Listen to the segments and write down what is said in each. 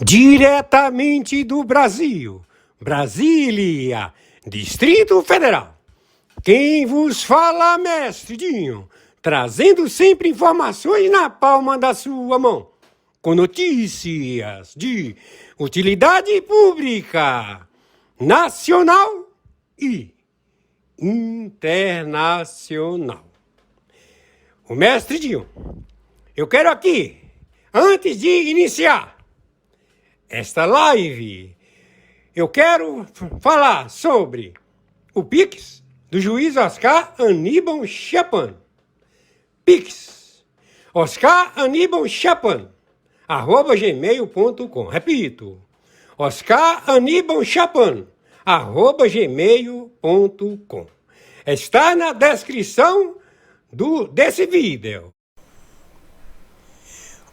Diretamente do Brasil, Brasília, Distrito Federal. Quem vos fala, mestre Dinho, trazendo sempre informações na palma da sua mão, com notícias de utilidade pública, nacional e internacional. O mestre Dinho, eu quero aqui, antes de iniciar esta live, eu quero falar sobre o Pix do juiz Oscar Aníbal Chapan. Pix, Oscar Aníbal Chapan, @gmail.com. Repito, Oscar Aníbal Chapan, @gmail.com. Está na descrição desse vídeo.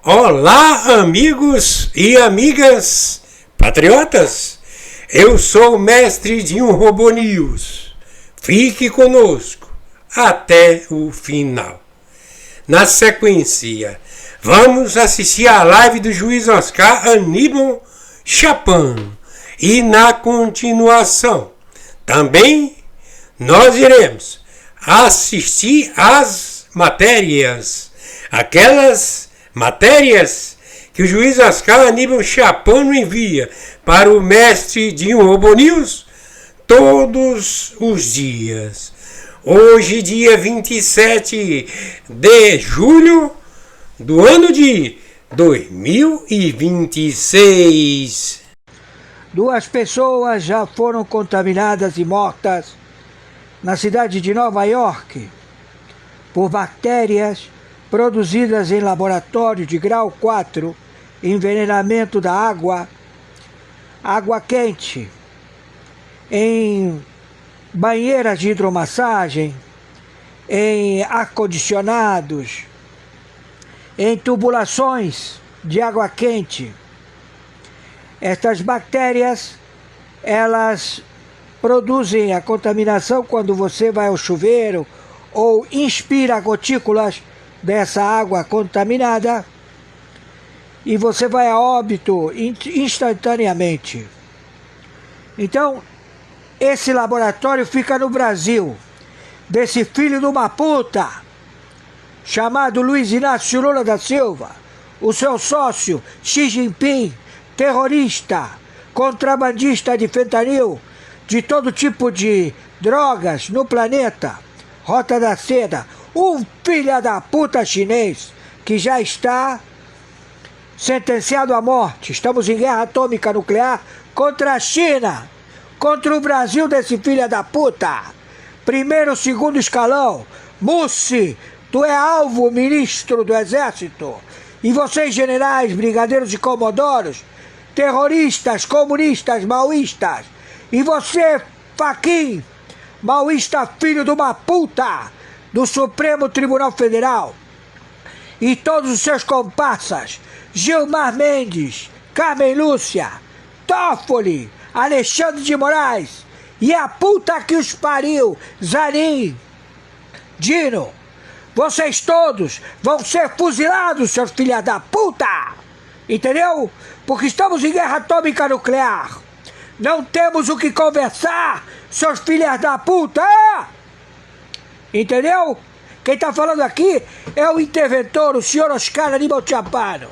Olá, amigos e amigas patriotas, eu sou o mestre Dinho Robô News. Fique conosco até o final. Na sequência, vamos assistir a live do juiz Oscar Aníbal Chapan e na continuação também nós iremos assistir às matérias, aquelas matérias que o juiz Oscar Aníbal Chapan envia para o mestre Dinho Robô News todos os dias. Hoje, dia 27 de julho do ano de 2026. 2 pessoas já foram contaminadas e mortas na cidade de Nova York por bactérias produzidas em laboratório de grau 4, envenenamento da água quente, em banheiras de hidromassagem, em ar-condicionados, em tubulações de água quente. Estas bactérias, elas produzem a contaminação quando você vai ao chuveiro ou inspira gotículas dessa água contaminada e você vai a óbito instantaneamente. Então, esse laboratório fica no Brasil, desse filho de uma puta, chamado Luiz Inácio Lula da Silva, o seu sócio Xi Jinping, terrorista, contrabandista de fentanil, de todo tipo de drogas no planeta, Rota da Seda, um filho da puta chinês que já está sentenciado à morte. Estamos em guerra atômica nuclear contra a China, contra o Brasil desse filho da puta. Primeiro, segundo escalão. Mussi, tu é alvo, ministro do Exército. E vocês, generais, brigadeiros e comodoros, terroristas, comunistas, maoístas. E você, Fachin, maoísta filho de uma puta, do Supremo Tribunal Federal, e todos os seus comparsas, Gilmar Mendes, Carmen Lúcia, Toffoli, Alexandre de Moraes, e a puta que os pariu, Zanin, Dino, vocês todos vão ser fuzilados, seus filhos da puta, entendeu? Porque estamos em guerra atômica nuclear, não temos o que conversar, seus filhos da puta! Entendeu? Quem está falando aqui é o interventor, o senhor Oscar Aníbal Chapan.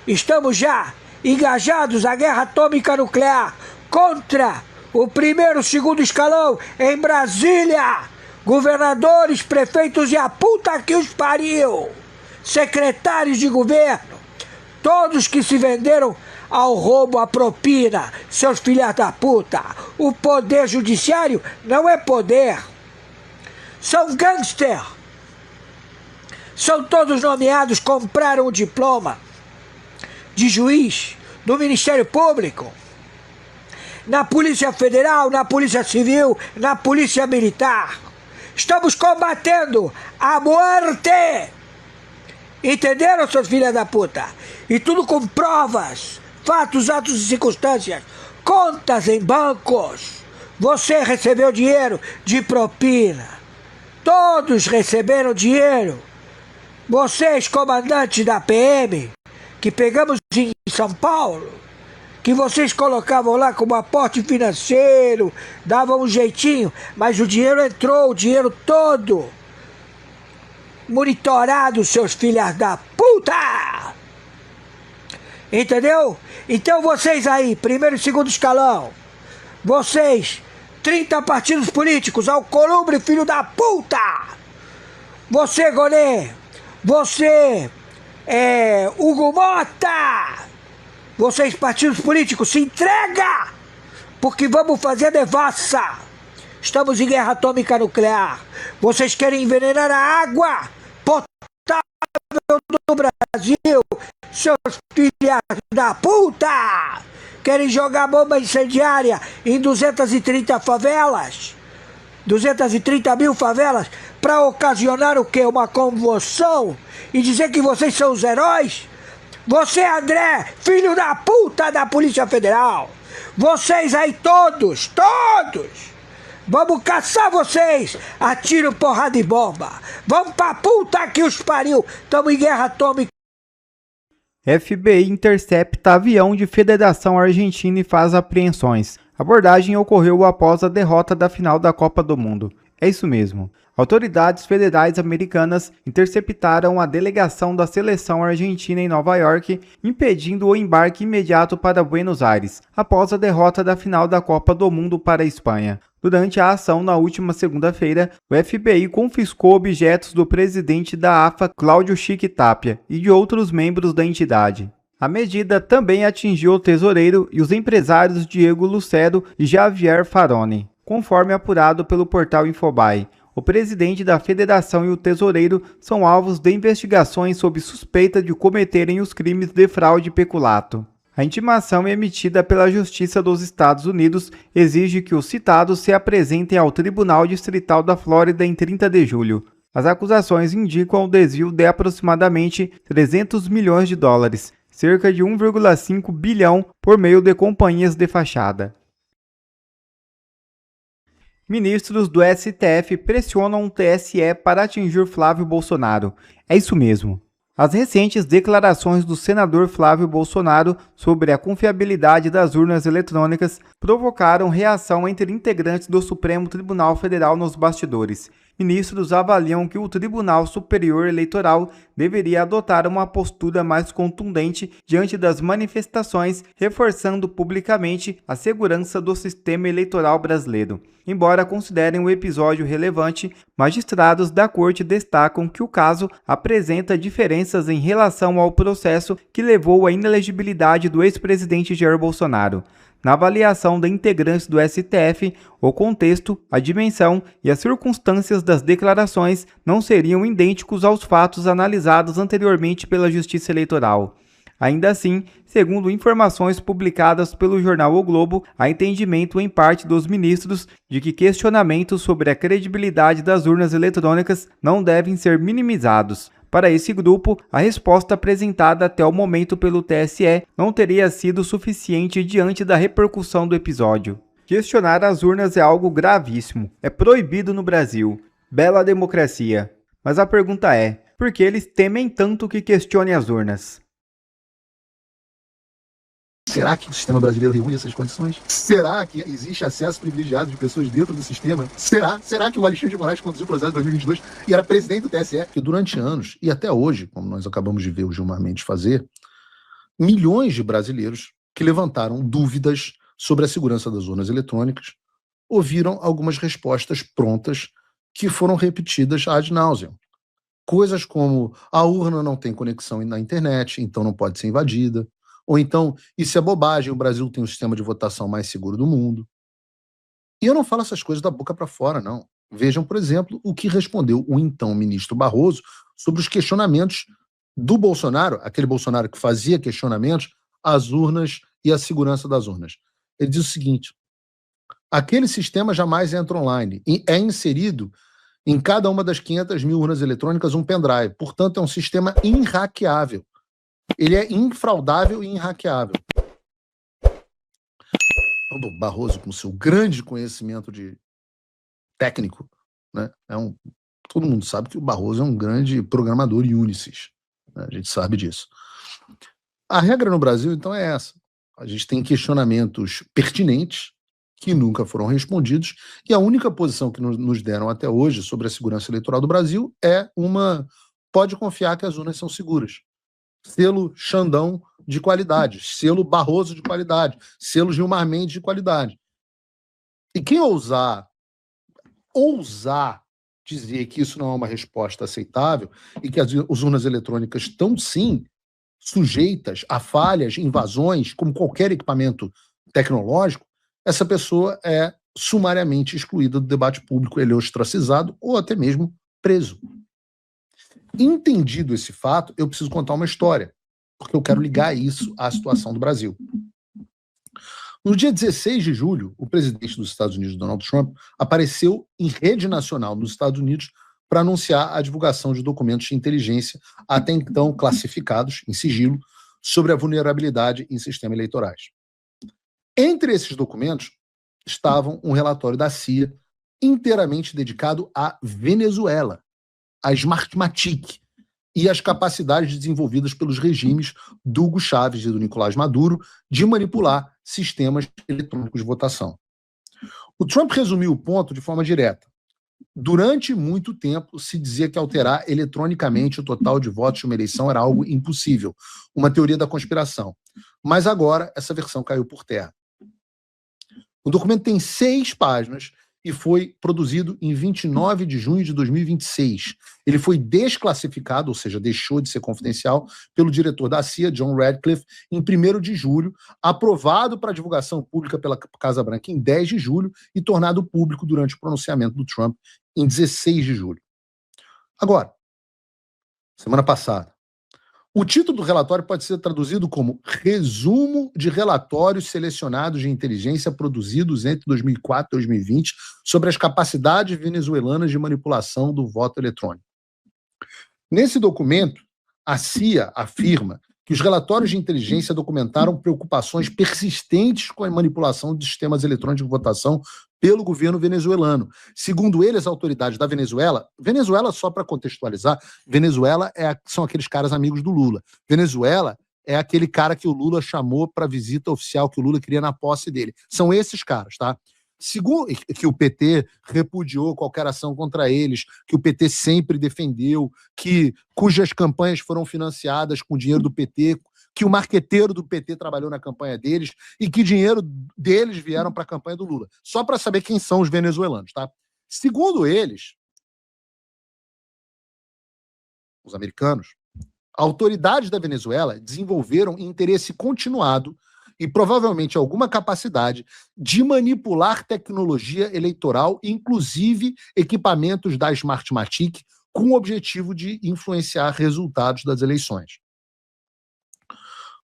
Estamos já engajados à guerra atômica nuclear contra o primeiro e segundo escalão em Brasília. Governadores, prefeitos e a puta que os pariu. Secretários de governo. Todos que se venderam ao roubo, à propina. Seus filhos da puta. O poder judiciário não é poder. São gangster. São todos nomeados, compraram o diploma de juiz no Ministério Público, na Polícia Federal, na Polícia Civil, na Polícia Militar. Estamos combatendo a morte. Entenderam, seus filhos da puta? E tudo com provas, fatos, atos e circunstâncias, contas em bancos. Você recebeu dinheiro de propina. Todos receberam dinheiro. Vocês, comandantes da PM, que pegamos em São Paulo, que vocês colocavam lá como aporte financeiro, davam um jeitinho, mas o dinheiro entrou, o dinheiro todo. Monitorado, seus filhas da puta! Entendeu? Então vocês aí, primeiro e segundo escalão, vocês, 30 partidos políticos, Alcolumbre, filho da puta! Você, Gonê, você, Hugo Mota, vocês, partidos políticos, se entrega! Porque vamos fazer devassa! Estamos em guerra atômica nuclear. Vocês querem envenenar a água potável do Brasil, seus filhos da puta! Querem jogar bomba incendiária em 230 favelas? 230 mil favelas para ocasionar o quê? Uma comoção? E dizer que vocês são os heróis? Você, André, filho da puta da Polícia Federal! Vocês aí todos! Vamos caçar vocês! Atiro, porrada e bomba! Vamos pra puta que os pariu! Tamo em guerra atômica! FBI intercepta avião de Federação Argentina e faz apreensões. A abordagem ocorreu após a derrota da final da Copa do Mundo. É isso mesmo. Autoridades federais americanas interceptaram a delegação da seleção argentina em Nova York, impedindo o embarque imediato para Buenos Aires, após a derrota da final da Copa do Mundo para a Espanha. Durante a ação na última segunda-feira, o FBI confiscou objetos do presidente da AFA, Cláudio Chique Tapia, e de outros membros da entidade. A medida também atingiu o tesoureiro e os empresários Diego Lucero e Javier Faroni. Conforme apurado pelo portal Infobae, o presidente da federação e o tesoureiro são alvos de investigações sob suspeita de cometerem os crimes de fraude e peculato. A intimação emitida pela Justiça dos Estados Unidos exige que os citados se apresentem ao Tribunal Distrital da Flórida em 30 de julho. As acusações indicam o desvio de aproximadamente 300 milhões de dólares, cerca de 1,5 bilhão, por meio de companhias de fachada. Ministros do STF pressionam o TSE para atingir Flávio Bolsonaro. É isso mesmo. As recentes declarações do senador Flávio Bolsonaro sobre a confiabilidade das urnas eletrônicas provocaram reação entre integrantes do Supremo Tribunal Federal nos bastidores. Ministros avaliam que o Tribunal Superior Eleitoral deveria adotar uma postura mais contundente diante das manifestações, reforçando publicamente a segurança do sistema eleitoral brasileiro. Embora considerem o episódio relevante, magistrados da Corte destacam que o caso apresenta diferenças em relação ao processo que levou à inelegibilidade do ex-presidente Jair Bolsonaro. Na avaliação de integrantes do STF, o contexto, a dimensão e as circunstâncias das declarações não seriam idênticos aos fatos analisados anteriormente pela Justiça Eleitoral. Ainda assim, segundo informações publicadas pelo jornal O Globo, há entendimento em parte dos ministros de que questionamentos sobre a credibilidade das urnas eletrônicas não devem ser minimizados. Para esse grupo, a resposta apresentada até o momento pelo TSE não teria sido suficiente diante da repercussão do episódio. Questionar as urnas é algo gravíssimo. É proibido no Brasil. Bela democracia. Mas a pergunta é, por que eles temem tanto que questione as urnas? Será que o sistema brasileiro reúne essas condições? Será que existe acesso privilegiado de pessoas dentro do sistema? Será que o Alexandre de Moraes conduziu o processo em 2022 e era presidente do TSE? Que durante anos, e até hoje, como nós acabamos de ver o Gilmar Mendes fazer, milhões de brasileiros que levantaram dúvidas sobre a segurança das urnas eletrônicas ouviram algumas respostas prontas que foram repetidas ad nauseam. Coisas como, a urna não tem conexão na internet, então não pode ser invadida. Ou então, isso é bobagem, o Brasil tem o sistema de votação mais seguro do mundo. E eu não falo essas coisas da boca para fora, não. Vejam, por exemplo, o que respondeu o então ministro Barroso sobre os questionamentos do Bolsonaro, aquele Bolsonaro que fazia questionamentos às urnas e à segurança das urnas. Ele diz o seguinte: aquele sistema jamais entra online e é inserido em cada uma das 500 mil urnas eletrônicas um pendrive. Portanto, é um sistema inhackeável. Ele é infraudável e inhackeável. O Barroso, com seu grande conhecimento de técnico, né, todo mundo sabe que o Barroso é um grande programador Unisys, né, a gente sabe disso. A regra no Brasil, então, é essa. A gente tem questionamentos pertinentes que nunca foram respondidos, e a única posição que nos deram até hoje sobre a segurança eleitoral do Brasil é pode confiar que as urnas são seguras. Selo Xandão de qualidade, selo Barroso de qualidade, selo Gilmar Mendes de qualidade. E quem ousar dizer que isso não é uma resposta aceitável e que as urnas eletrônicas estão, sim, sujeitas a falhas, invasões, como qualquer equipamento tecnológico, essa pessoa é sumariamente excluída do debate público, ele é ostracizado ou até mesmo preso. Entendido esse fato, eu preciso contar uma história, porque eu quero ligar isso à situação do Brasil. No dia 16 de julho, o presidente dos Estados Unidos, Donald Trump, apareceu em rede nacional nos Estados Unidos para anunciar a divulgação de documentos de inteligência, até então classificados em sigilo, sobre a vulnerabilidade em sistemas eleitorais. Entre esses documentos estavam um relatório da CIA inteiramente dedicado à Venezuela, a Smartmatic e as capacidades desenvolvidas pelos regimes do Hugo Chávez e do Nicolás Maduro de manipular sistemas eletrônicos de votação. O Trump resumiu o ponto de forma direta. Durante muito tempo se dizia que alterar eletronicamente o total de votos de uma eleição era algo impossível, uma teoria da conspiração. Mas agora essa versão caiu por terra. O documento tem 6 páginas e foi produzido em 29 de junho de 2026. Ele foi desclassificado, ou seja, deixou de ser confidencial, pelo diretor da CIA, John Radcliffe, em 1º de julho, aprovado para divulgação pública pela Casa Branca em 10 de julho e tornado público durante o pronunciamento do Trump em 16 de julho. Agora, semana passada, o título do relatório pode ser traduzido como Resumo de relatórios selecionados de inteligência produzidos entre 2004 e 2020 sobre as capacidades venezuelanas de manipulação do voto eletrônico. Nesse documento, a CIA afirma que os relatórios de inteligência documentaram preocupações persistentes com a manipulação de sistemas eletrônicos de votação pelo governo venezuelano. Segundo ele, as autoridades da Venezuela, só para contextualizar, Venezuela são aqueles caras amigos do Lula. Venezuela é aquele cara que o Lula chamou para visita oficial que o Lula queria na posse dele. São esses caras, tá? Segundo que o PT repudiou qualquer ação contra eles, que o PT sempre defendeu, cujas campanhas foram financiadas com dinheiro do PT, que o marqueteiro do PT trabalhou na campanha deles e que dinheiro deles vieram para a campanha do Lula. Só para saber quem são os venezuelanos, tá? Segundo eles, os americanos, autoridades da Venezuela desenvolveram interesse continuado e provavelmente alguma capacidade de manipular tecnologia eleitoral, inclusive equipamentos da Smartmatic, com o objetivo de influenciar resultados das eleições.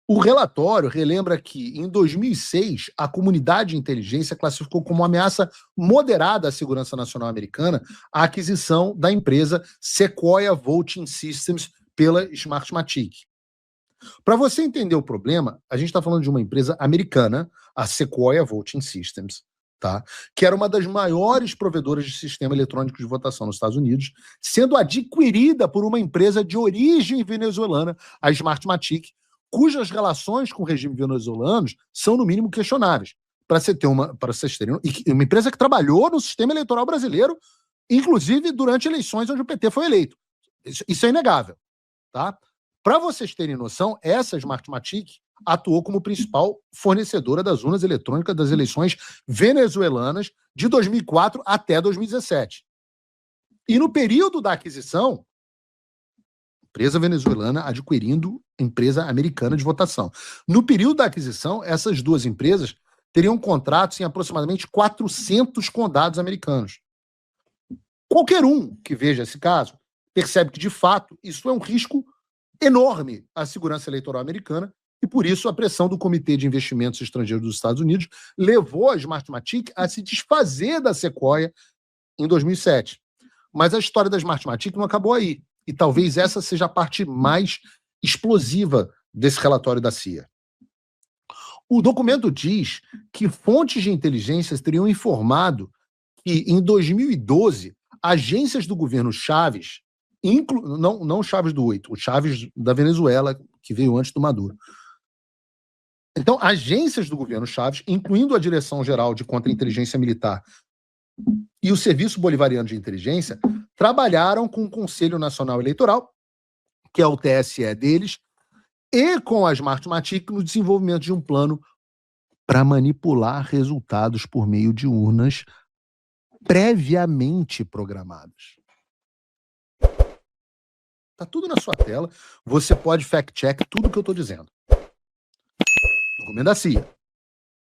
O relatório relembra que, em 2006, a comunidade de inteligência classificou como uma ameaça moderada à segurança nacional americana a aquisição da empresa Sequoia Voting Systems pela Smartmatic. Para você entender o problema, a gente está falando de uma empresa americana, a Sequoia Voting Systems, tá? Que era uma das maiores provedoras de sistema eletrônico de votação nos Estados Unidos, sendo adquirida por uma empresa de origem venezuelana, a Smartmatic, cujas relações com o regime venezuelano são, no mínimo, questionáveis. Para vocês terem uma empresa que trabalhou no sistema eleitoral brasileiro, inclusive durante eleições onde o PT foi eleito. Isso é inegável, tá? Para vocês terem noção, essa Smartmatic atuou como principal fornecedora das urnas eletrônicas das eleições venezuelanas de 2004 até 2017. E no período da aquisição, empresa venezuelana adquirindo empresa americana de votação. No período da aquisição, essas duas empresas teriam contratos em aproximadamente 400 condados americanos. Qualquer um que veja esse caso percebe que, de fato, isso é um risco enorme à segurança eleitoral americana e, por isso, a pressão do Comitê de Investimentos Estrangeiros dos Estados Unidos levou a Smartmatic a se desfazer da Sequoia em 2007. Mas a história da Smartmatic não acabou aí. E talvez essa seja a parte mais explosiva desse relatório da CIA. O documento diz que fontes de inteligência teriam informado que, em 2012, agências do governo Chávez, não Chávez do 8, o Chávez da Venezuela, que veio antes do Maduro, Então, agências do governo Chaves, incluindo a Direção-Geral de Contra-Inteligência Militar e o Serviço Bolivariano de Inteligência, trabalharam com o Conselho Nacional Eleitoral, que é o TSE deles, e com a Smartmatic no desenvolvimento de um plano para manipular resultados por meio de urnas previamente programadas. Tá tudo na sua tela. Você pode fact-check tudo que eu estou dizendo. Documento da CIA.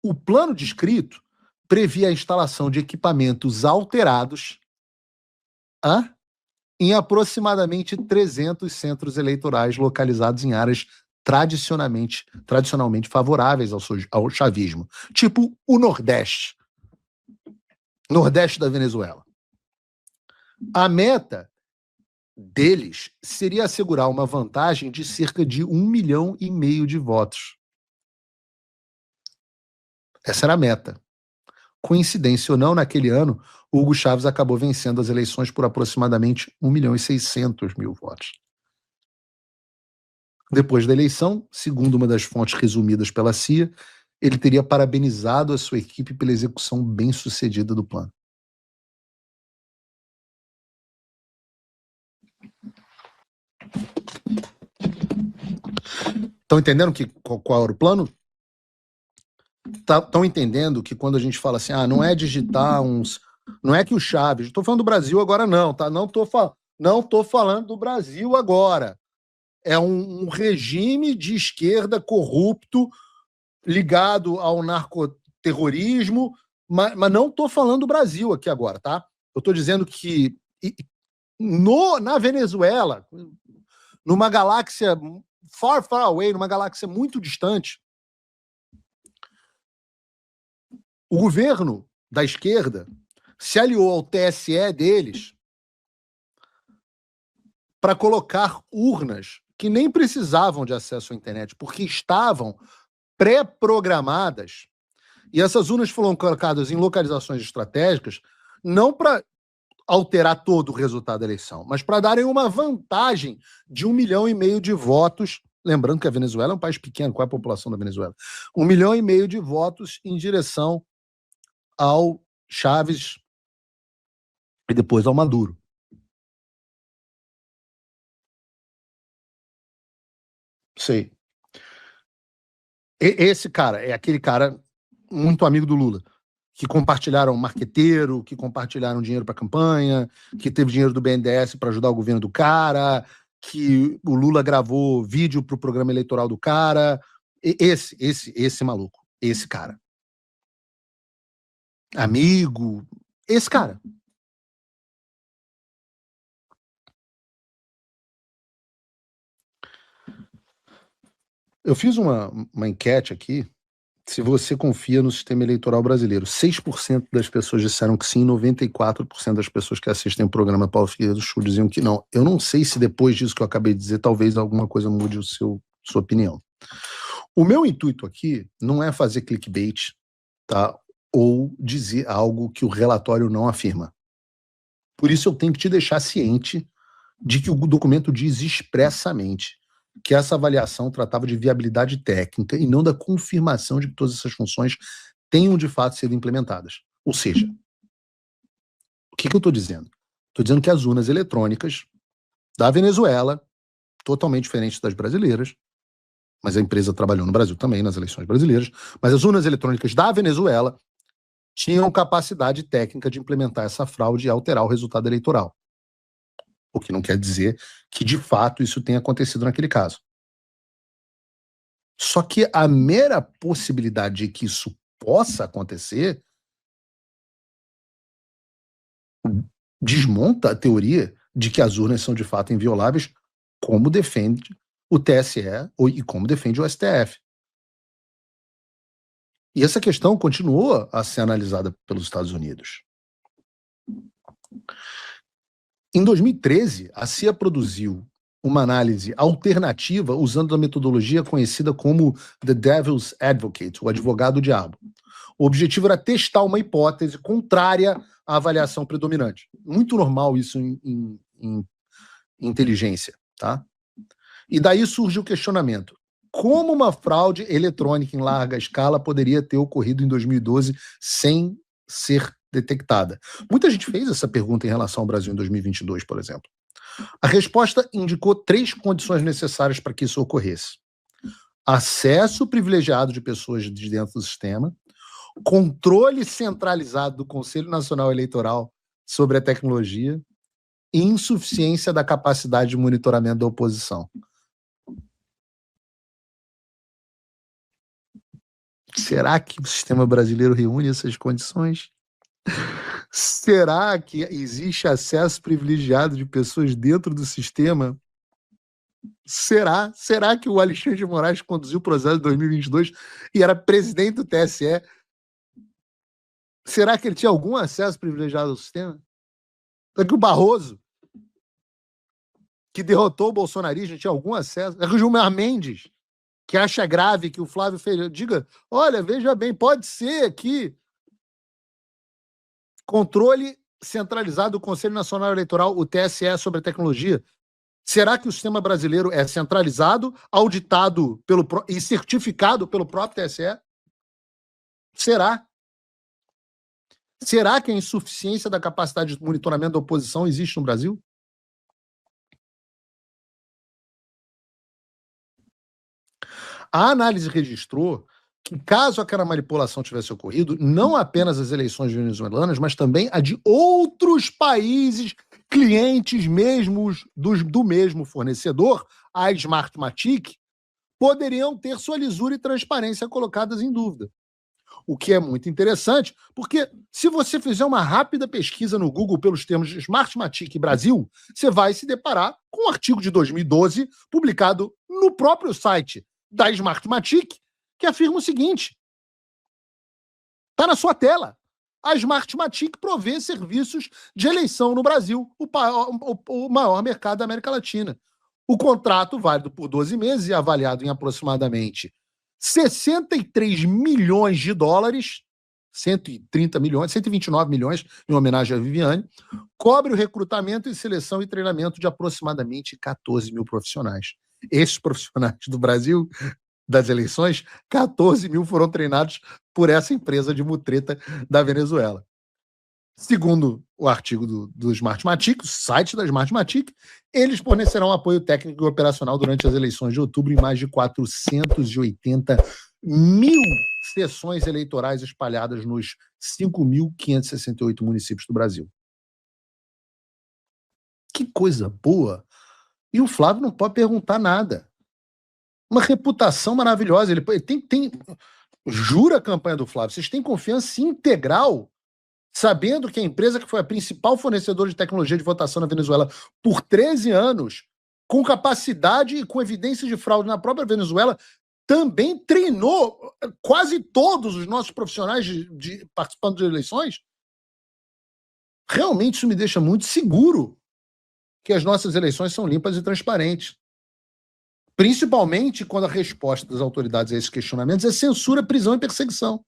O plano descrito previa a instalação de equipamentos alterados em aproximadamente 300 centros eleitorais localizados em áreas tradicionalmente favoráveis ao chavismo, tipo o Nordeste da Venezuela. A meta deles seria assegurar uma vantagem de cerca de 1,5 milhão de votos. Essa era a meta. Coincidência ou não, naquele ano, Hugo Chávez acabou vencendo as eleições por aproximadamente 1.600.000 votos. Depois da eleição, segundo uma das fontes resumidas pela CIA, ele teria parabenizado a sua equipe pela execução bem-sucedida do plano. Estão entendendo qual era o plano? Estão entendendo que quando a gente fala assim, não é digitar uns... Não é que o Chaves... Estou falando do Brasil agora não, tá? Não tô falando do Brasil agora. É um regime de esquerda corrupto ligado ao narcoterrorismo, mas não estou falando do Brasil aqui agora, tá? Eu estou dizendo que na Venezuela, numa galáxia far, far away, numa galáxia muito distante, o governo da esquerda se aliou ao TSE deles para colocar urnas que nem precisavam de acesso à internet, porque estavam pré-programadas, e essas urnas foram colocadas em localizações estratégicas, não para alterar todo o resultado da eleição, mas para darem uma vantagem de 1,5 milhão de votos. Lembrando que a Venezuela é um país pequeno, qual é a população da Venezuela? 1,5 milhão de votos em direção ao Chaves e depois ao Maduro. Sei. Esse cara é aquele cara muito amigo do Lula, que compartilharam marqueteiro, que compartilharam dinheiro para campanha, que teve dinheiro do BNDES para ajudar o governo do cara, que o Lula gravou vídeo para o programa eleitoral do cara. Esse maluco, esse cara. Amigo, esse cara. Eu fiz uma enquete aqui, se você confia no sistema eleitoral brasileiro. 6% das pessoas disseram que sim, 94% das pessoas que assistem o programa Paulo Figueiredo Show diziam que não. Eu não sei se depois disso que eu acabei de dizer, talvez alguma coisa mude sua opinião. O meu intuito aqui não é fazer clickbait, tá? Ou dizer algo que o relatório não afirma. Por isso eu tenho que te deixar ciente de que o documento diz expressamente que essa avaliação tratava de viabilidade técnica e não da confirmação de que todas essas funções tenham de fato sido implementadas. Ou seja, o que eu estou dizendo? Estou dizendo que as urnas eletrônicas da Venezuela, totalmente diferentes das brasileiras, mas a empresa trabalhou no Brasil também, nas eleições brasileiras, mas as urnas eletrônicas da Venezuela tinham capacidade técnica de implementar essa fraude e alterar o resultado eleitoral. O que não quer dizer que, de fato, isso tenha acontecido naquele caso. Só que a mera possibilidade de que isso possa acontecer desmonta a teoria de que as urnas são, de fato, invioláveis, como defende o TSE e como defende o STF. E essa questão continua a ser analisada pelos Estados Unidos. Em 2013, a CIA produziu uma análise alternativa usando a metodologia conhecida como The Devil's Advocate, o advogado do diabo. O objetivo era testar uma hipótese contrária à avaliação predominante. Muito normal isso em inteligência, tá? E daí surge o questionamento. como uma fraude eletrônica em larga escala poderia ter ocorrido em 2012 sem ser detectada? Muita gente fez essa pergunta em relação ao Brasil em 2022, por exemplo. A resposta indicou 3 condições necessárias para que isso ocorresse: acesso privilegiado de pessoas de dentro do sistema, controle centralizado do Conselho Nacional Eleitoral sobre a tecnologia e insuficiência da capacidade de monitoramento da oposição. Será que o sistema brasileiro reúne essas condições? Será que existe acesso privilegiado de pessoas dentro do sistema? Será? Será que o Alexandre de Moraes conduziu o processo de 2022 e era presidente do TSE? Será que ele tinha algum acesso privilegiado ao sistema? Será que o Barroso, que derrotou o bolsonarismo, tinha algum acesso? Será que o Gilmar Mendes, que acha grave que o Flávio fez, diga, olha, veja bem, pode ser que controle centralizado do Conselho Nacional Eleitoral, o TSE, sobre a tecnologia. Será que o sistema brasileiro é centralizado, auditado e certificado pelo próprio TSE? Será? Será que a insuficiência da capacidade de monitoramento da oposição existe no Brasil? A análise registrou que, caso aquela manipulação tivesse ocorrido, não apenas as eleições venezuelanas, mas também a de outros países clientes mesmos do mesmo fornecedor, a Smartmatic, poderiam ter sua lisura e transparência colocadas em dúvida. O que é muito interessante, porque se você fizer uma rápida pesquisa no Google pelos termos Smartmatic Brasil, você vai se deparar com um artigo de 2012, publicado no próprio site da Smartmatic, que afirma o seguinte: está na sua tela. A Smartmatic provê serviços de eleição no Brasil, o maior mercado da América Latina. O contrato, válido por 12 meses e avaliado em aproximadamente 63 milhões de dólares, 130 milhões, 129 milhões, em homenagem a Viviane, cobre o recrutamento e seleção e treinamento de aproximadamente 14 mil profissionais. Esses profissionais do Brasil, das eleições, 14 mil foram treinados por essa empresa de mutreta da Venezuela. Segundo o artigo do Smartmatic, o site da Smartmatic, eles fornecerão apoio técnico e operacional durante as eleições de outubro em mais de 480 mil sessões eleitorais espalhadas nos 5.568 municípios do Brasil. Que coisa boa! E o Flávio não pode perguntar nada. Uma reputação maravilhosa. Ele tem jura a campanha do Flávio. Vocês têm confiança integral, sabendo que a empresa que foi a principal fornecedora de tecnologia de votação na Venezuela por 13 anos, com capacidade e com evidência de fraude na própria Venezuela, também treinou quase todos os nossos profissionais participando de eleições? Realmente isso me deixa muito seguro que as nossas eleições são limpas e transparentes. Principalmente quando a resposta das autoridades a esses questionamentos é censura, prisão e perseguição.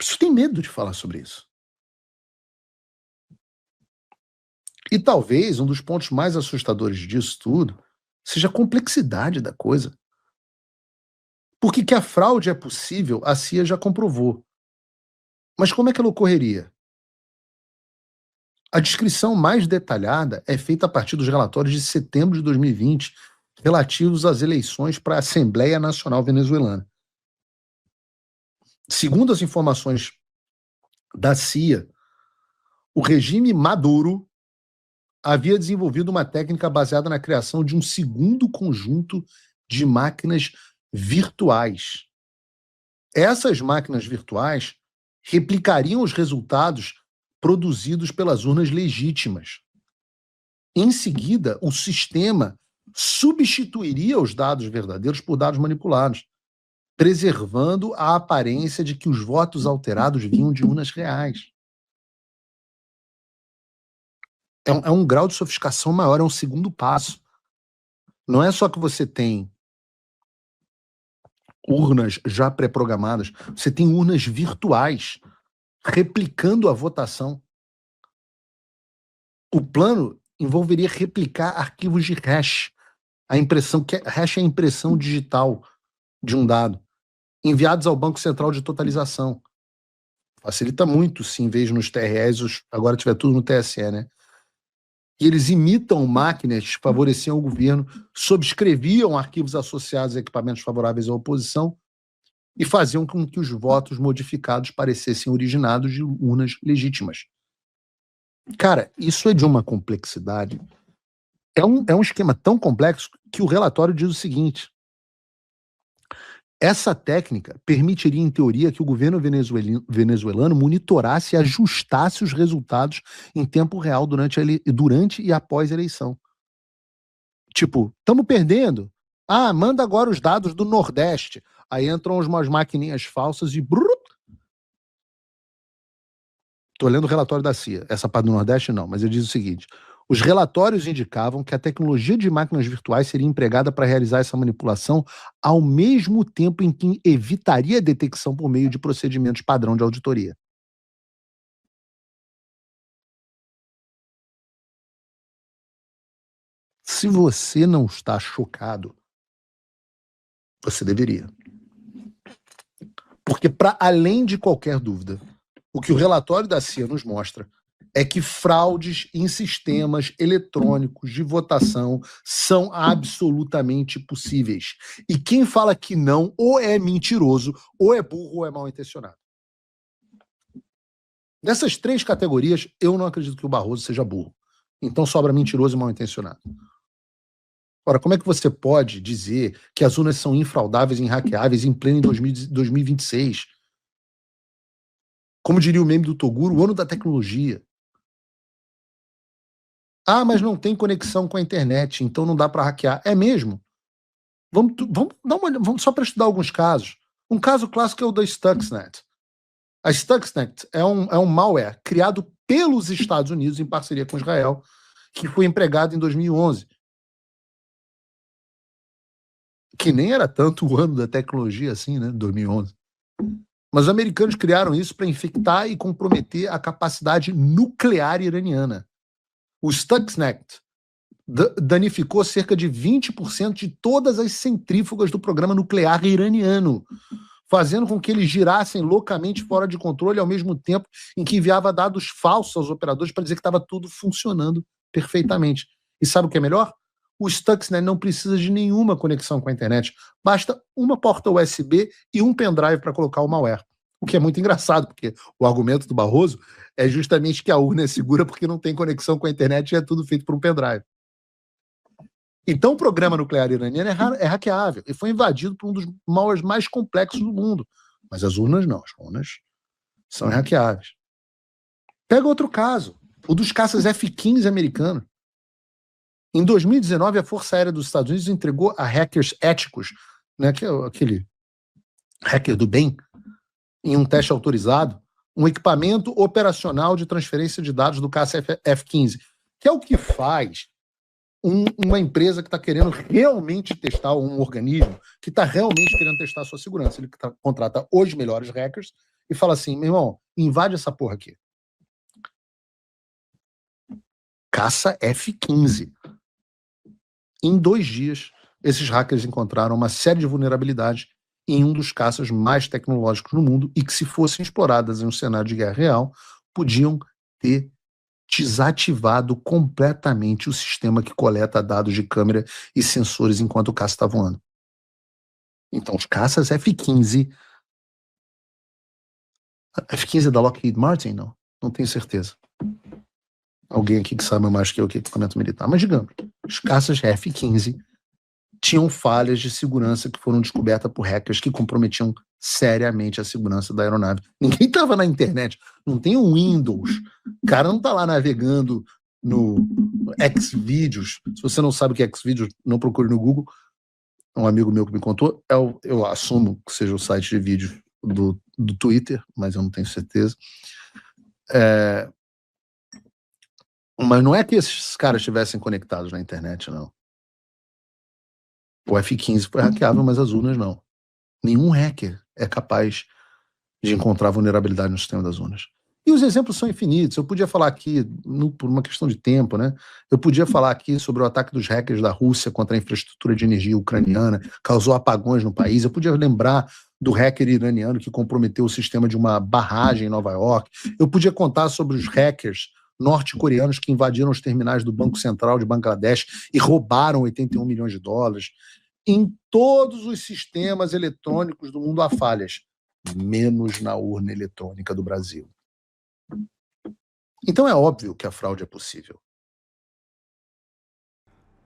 Você tem medo de falar sobre isso. E talvez um dos pontos mais assustadores disso tudo seja a complexidade da coisa. Porque que a fraude é possível, a CIA já comprovou. Mas como é que ela ocorreria? A descrição mais detalhada é feita a partir dos relatórios de setembro de 2020, relativos às eleições para a Assembleia Nacional Venezuelana. Segundo as informações da CIA, o regime Maduro havia desenvolvido uma técnica baseada na criação de um segundo conjunto de máquinas virtuais. Essas máquinas virtuais replicariam os resultados produzidos pelas urnas legítimas. Em seguida, o sistema substituiria os dados verdadeiros por dados manipulados, preservando a aparência de que os votos alterados vinham de urnas reais. É um grau de sofisticação maior, é um segundo passo. Não é só que você tem urnas já pré-programadas, você tem urnas virtuais replicando a votação. O plano envolveria replicar arquivos de hash. Hash é a impressão digital de um dado, enviados ao Banco Central de Totalização. Facilita muito se, em vez de nos TREs, agora tiver tudo no TSE, né? E eles imitam máquinas, favoreciam o governo, subscreviam arquivos associados a equipamentos favoráveis à oposição e faziam com que os votos modificados parecessem originados de urnas legítimas. Cara, isso é de uma complexidade. É um esquema tão complexo que o relatório diz o seguinte: essa técnica permitiria, em teoria, que o governo venezuelano monitorasse e ajustasse os resultados em tempo real durante e após a eleição. Tipo, estamos perdendo. Ah, manda agora os dados do Nordeste. Aí entram umas maquininhas falsas e... Estou lendo o relatório da CIA. Essa parte do Nordeste não, mas ele diz o seguinte: os relatórios indicavam que a tecnologia de máquinas virtuais seria empregada para realizar essa manipulação ao mesmo tempo em que evitaria a detecção por meio de procedimentos padrão de auditoria. Se você não está chocado, você deveria. Porque, para além de qualquer dúvida, o que o relatório da CIA nos mostra é que fraudes em sistemas eletrônicos de votação são absolutamente possíveis. E quem fala que não, ou é mentiroso, ou é burro, ou é mal intencionado. Nessas três categorias, eu não acredito que o Barroso seja burro. Então sobra mentiroso e mal intencionado. Ora, como é que você pode dizer que as urnas são infraudáveis e hackeáveis em pleno 2026? Como diria o meme do Toguro, o ano da tecnologia. Ah, mas não tem conexão com a internet, então não dá para hackear. É mesmo? Vamos dar uma olhada, só para estudar alguns casos. Um caso clássico é o da Stuxnet. A Stuxnet é um malware criado pelos Estados Unidos em parceria com Israel, que foi empregado em 2011. Que nem era tanto o ano da tecnologia assim, né? 2011. Mas os americanos criaram isso para infectar e comprometer a capacidade nuclear iraniana. O Stuxnet danificou cerca de 20% de todas as centrífugas do programa nuclear iraniano, fazendo com que eles girassem loucamente fora de controle ao mesmo tempo em que enviava dados falsos aos operadores para dizer que estava tudo funcionando perfeitamente. E sabe o que é melhor? O Stuxnet não precisa de nenhuma conexão com a internet. Basta uma porta USB e um pendrive para colocar o malware. O que é muito engraçado, porque o argumento do Barroso é justamente que a urna é segura porque não tem conexão com a internet e é tudo feito por um pendrive. Então o programa nuclear iraniano é hackeável e foi invadido por um dos malwares mais complexos do mundo. Mas as urnas não, as urnas são hackeáveis. Pega outro caso, o dos caças F-15 americanos. Em 2019, a Força Aérea dos Estados Unidos entregou a hackers éticos, né, que é aquele hacker do bem, em um teste autorizado, um equipamento operacional de transferência de dados do caça F-15, que é o que faz uma empresa que está querendo realmente testar, um organismo que está realmente querendo testar a sua segurança. Ele contrata os melhores hackers e fala assim: meu irmão, invade essa porra aqui. Caça F-15. Em 2 dias, esses hackers encontraram uma série de vulnerabilidades em um dos caças mais tecnológicos no mundo e que, se fossem exploradas em um cenário de guerra real, podiam ter desativado completamente o sistema que coleta dados de câmera e sensores enquanto o caça está voando. Então, os caças F-15... F-15 é da Lockheed Martin? Não, não tenho certeza. Alguém aqui que sabe mais que eu que é equipamento militar. Mas digamos, os caças F-15 tinham falhas de segurança que foram descobertas por hackers que comprometiam seriamente a segurança da aeronave. Ninguém estava na internet, não tem um Windows. O cara não está lá navegando no Xvideos. Se você não sabe o que é Xvideos, não procure no Google. Um amigo meu que me contou, eu assumo que seja o site de vídeos do Twitter, mas eu não tenho certeza. Mas não é que esses caras estivessem conectados na internet, não. O F-15 foi hackeável, mas as urnas não. Nenhum hacker é capaz de encontrar vulnerabilidade no sistema das urnas. E os exemplos são infinitos. Eu podia falar aqui, por uma questão de tempo, né? Eu podia falar aqui sobre o ataque dos hackers da Rússia contra a infraestrutura de energia ucraniana, causou apagões no país. Eu podia lembrar do hacker iraniano que comprometeu o sistema de uma barragem em Nova York. Eu podia contar sobre os hackers norte-coreanos que invadiram os terminais do Banco Central de Bangladesh e roubaram 81 milhões de dólares. Em todos os sistemas eletrônicos do mundo há falhas, menos na urna eletrônica do Brasil. Então é óbvio que a fraude é possível.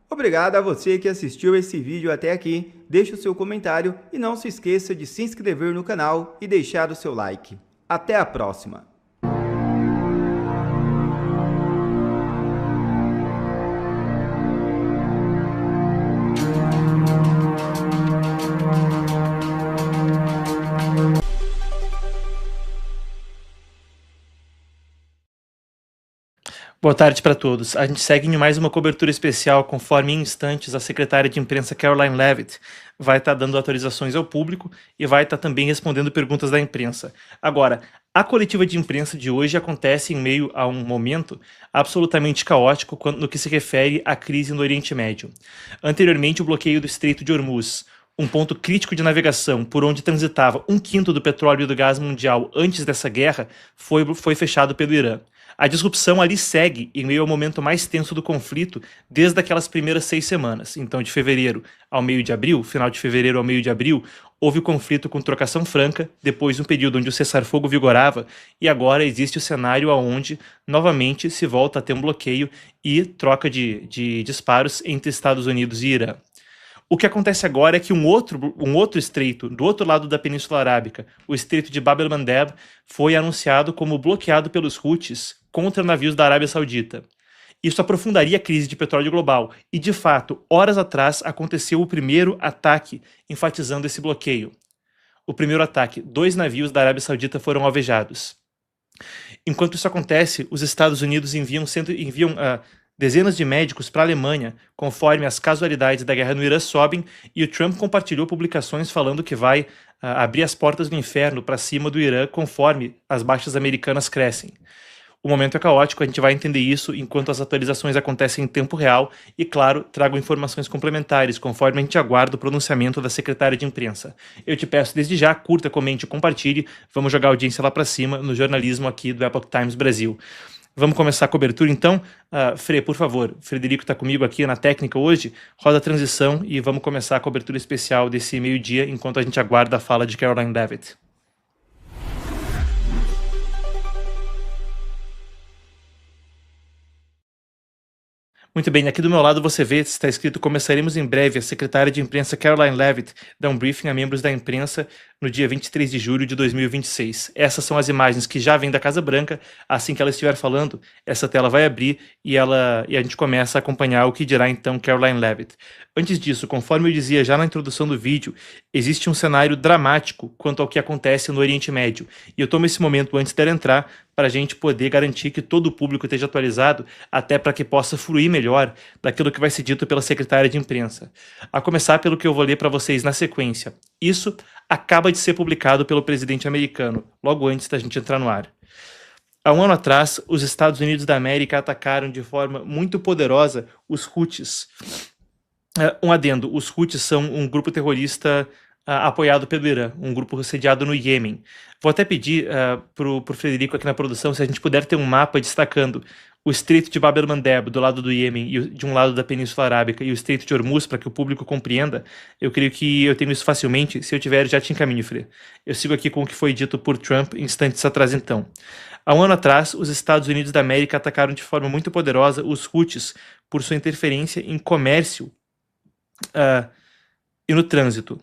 Obrigado a você que assistiu esse vídeo até aqui. Deixe o seu comentário e não se esqueça de se inscrever no canal e deixar o seu like. Até a próxima! Boa tarde para todos. A gente segue em mais uma cobertura especial, conforme em instantes a secretária de imprensa Caroline Leavitt vai estar dando atualizações ao público e vai estar também respondendo perguntas da imprensa. Agora, a coletiva de imprensa de hoje acontece em meio a um momento absolutamente caótico no que se refere à crise no Oriente Médio. Anteriormente, o bloqueio do Estreito de Hormuz, um ponto crítico de navegação por onde transitava 1/5 do petróleo e do gás mundial antes dessa guerra, foi fechado pelo Irã. A disrupção ali segue em meio ao momento mais tenso do conflito desde aquelas primeiras 6 semanas. Então, de fevereiro ao meio de abril, final de fevereiro ao meio de abril, houve o conflito com trocação franca, depois um período onde o cessar-fogo vigorava, e agora existe o cenário onde, novamente, se volta a ter um bloqueio e troca de disparos entre Estados Unidos e Irã. O que acontece agora é que um outro estreito, do outro lado da Península Arábica, o estreito de Bab el-Mandeb, foi anunciado como bloqueado pelos Houthis contra navios da Arábia Saudita. Isso aprofundaria a crise de petróleo global e, de fato, horas atrás aconteceu o primeiro ataque enfatizando esse bloqueio. O primeiro ataque, 2 navios da Arábia Saudita foram alvejados. Enquanto isso acontece, os Estados Unidos enviam dezenas de médicos para a Alemanha, conforme as casualidades da guerra no Irã sobem, e o Trump compartilhou publicações falando que vai abrir as portas do inferno para cima do Irã conforme as baixas americanas crescem. O momento é caótico, a gente vai entender isso enquanto as atualizações acontecem em tempo real e, claro, trago informações complementares, conforme a gente aguarda o pronunciamento da secretária de imprensa. Eu te peço desde já, curta, comente e compartilhe, vamos jogar a audiência lá para cima no jornalismo aqui do Epoch Times Brasil. Vamos começar a cobertura então? Frei, por favor, o Frederico está comigo aqui na técnica hoje, roda a transição e vamos começar a cobertura especial desse meio-dia enquanto a gente aguarda a fala de Caroline Leavitt. Muito bem, aqui do meu lado você vê, está escrito: começaremos em breve. A secretária de imprensa Caroline Leavitt dá um briefing a membros da imprensa no dia 23 de julho de 2026. Essas são as imagens que já vêm da Casa Branca. Assim que ela estiver falando, essa tela vai abrir e a gente começa a acompanhar o que dirá então Caroline Leavitt. Antes disso, conforme eu dizia já na introdução do vídeo, existe um cenário dramático quanto ao que acontece no Oriente Médio. E eu tomo esse momento antes dela entrar para a gente poder garantir que todo o público esteja atualizado, até para que possa fluir melhor daquilo que vai ser dito pela secretária de imprensa. A começar pelo que eu vou ler para vocês na sequência. Isso acaba de ser publicado pelo presidente americano, logo antes da gente entrar no ar. Há um ano atrás, os Estados Unidos da América atacaram de forma muito poderosa os Houthis. Um adendo, os Houthis são um grupo terrorista apoiado pelo Irã, um grupo sediado no Iêmen. Vou até pedir para o Frederico aqui na produção se a gente puder ter um mapa destacando o Estreito de Bab el-Mandeb do lado do Iêmen e de um lado da Península Arábica e o Estreito de Hormuz para que o público compreenda. Eu creio que eu tenho isso facilmente. Se eu tiver, já te encaminho, Fred. Eu sigo aqui com o que foi dito por Trump instantes atrás então. Há um ano atrás, os Estados Unidos da América atacaram de forma muito poderosa os Houthis por sua interferência em comércio e no trânsito,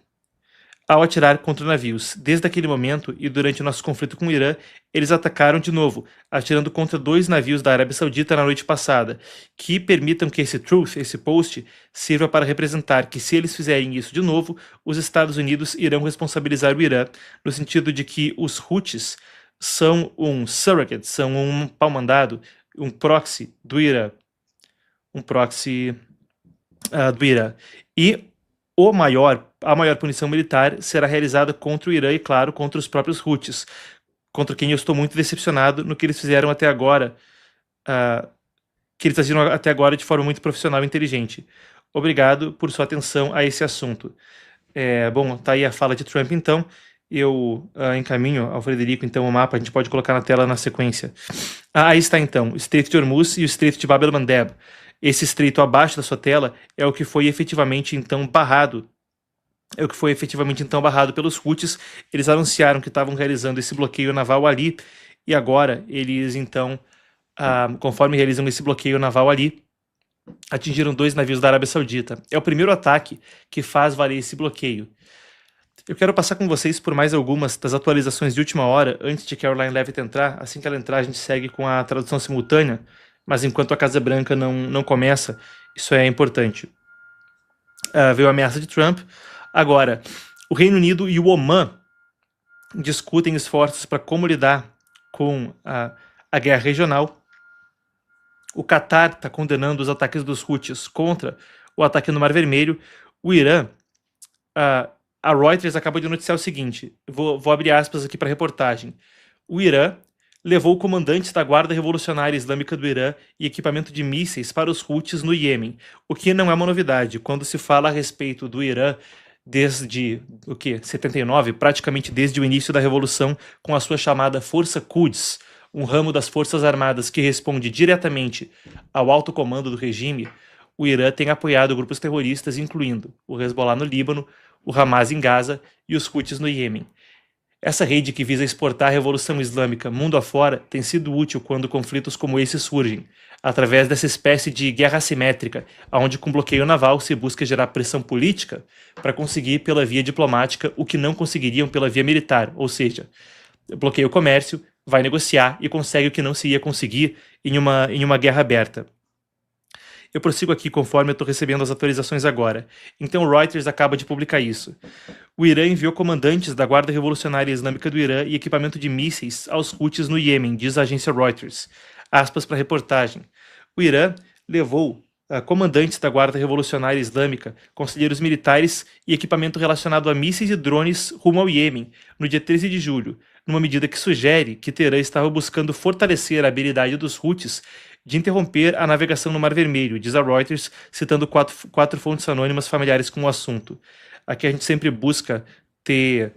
ao atirar contra navios. Desde aquele momento e durante o nosso conflito com o Irã, eles atacaram de novo, atirando contra 2 navios da Arábia Saudita na noite passada, que permitam que esse post, sirva para representar que se eles fizerem isso de novo, os Estados Unidos irão responsabilizar o Irã, no sentido de que os Houthis são um surrogate, são um pau-mandado, um proxy do Irã, e a maior punição militar será realizada contra o Irã e, claro, contra os próprios Houthis. contra quem eu estou muito decepcionado no que eles fizeram até agora, que eles agiram até agora de forma muito profissional e inteligente. Obrigado por sua atenção a esse assunto. Bom, tá aí a fala de Trump, então. Eu encaminho ao Frederico, então, o mapa, a gente pode colocar na tela na sequência. Aí está, então, o Estreito de Hormuz e o Estreito de Bab el-Mandeb. Esse estreito abaixo da sua tela é o que foi efetivamente, então, barrado. Pelos Houthis. Eles anunciaram que estavam realizando esse bloqueio naval ali, e agora eles, então, conforme realizam esse bloqueio naval ali, atingiram 2 navios da Arábia Saudita. É o primeiro ataque que faz valer esse bloqueio. Eu quero passar com vocês por mais algumas das atualizações de última hora, antes de Caroline Leavitt entrar. Assim que ela entrar, a gente segue com a tradução simultânea, mas enquanto a Casa Branca não começa, isso é importante. Veio a ameaça de Trump. Agora, o Reino Unido e o Omã discutem esforços para como lidar com a guerra regional. O Catar está condenando os ataques dos Houthis contra o ataque no Mar Vermelho. O Irã, a Reuters acabou de noticiar o seguinte, vou abrir aspas aqui para a reportagem. O Irã levou comandantes da Guarda Revolucionária Islâmica do Irã e equipamento de mísseis para os Houthis no Iêmen, o que não é uma novidade quando se fala a respeito do Irã desde 79, praticamente desde o início da revolução, com a sua chamada Força Quds, um ramo das Forças Armadas que responde diretamente ao alto comando do regime. O Irã tem apoiado grupos terroristas, incluindo o Hezbollah no Líbano, o Hamas em Gaza e os Houthis no Iêmen. Essa rede que visa exportar a Revolução Islâmica mundo afora tem sido útil quando conflitos como esse surgem, através dessa espécie de guerra assimétrica, onde com bloqueio naval se busca gerar pressão política para conseguir pela via diplomática o que não conseguiriam pela via militar, ou seja, bloqueia o comércio, vai negociar e consegue o que não se ia conseguir em uma guerra aberta. Eu prossigo aqui conforme eu estou recebendo as atualizações agora. Então o Reuters acaba de publicar isso. O Irã enviou comandantes da Guarda Revolucionária Islâmica do Irã e equipamento de mísseis aos Houthis no Iêmen, diz a agência Reuters. Aspas para a reportagem. O Irã levou comandantes da Guarda Revolucionária Islâmica, conselheiros militares e equipamento relacionado a mísseis e drones rumo ao Iêmen, no dia 13 de julho, numa medida que sugere que Teherã estava buscando fortalecer a habilidade dos Houthis de interromper a navegação no Mar Vermelho, diz a Reuters, citando quatro fontes anônimas familiares com o assunto. Aqui a gente sempre busca ter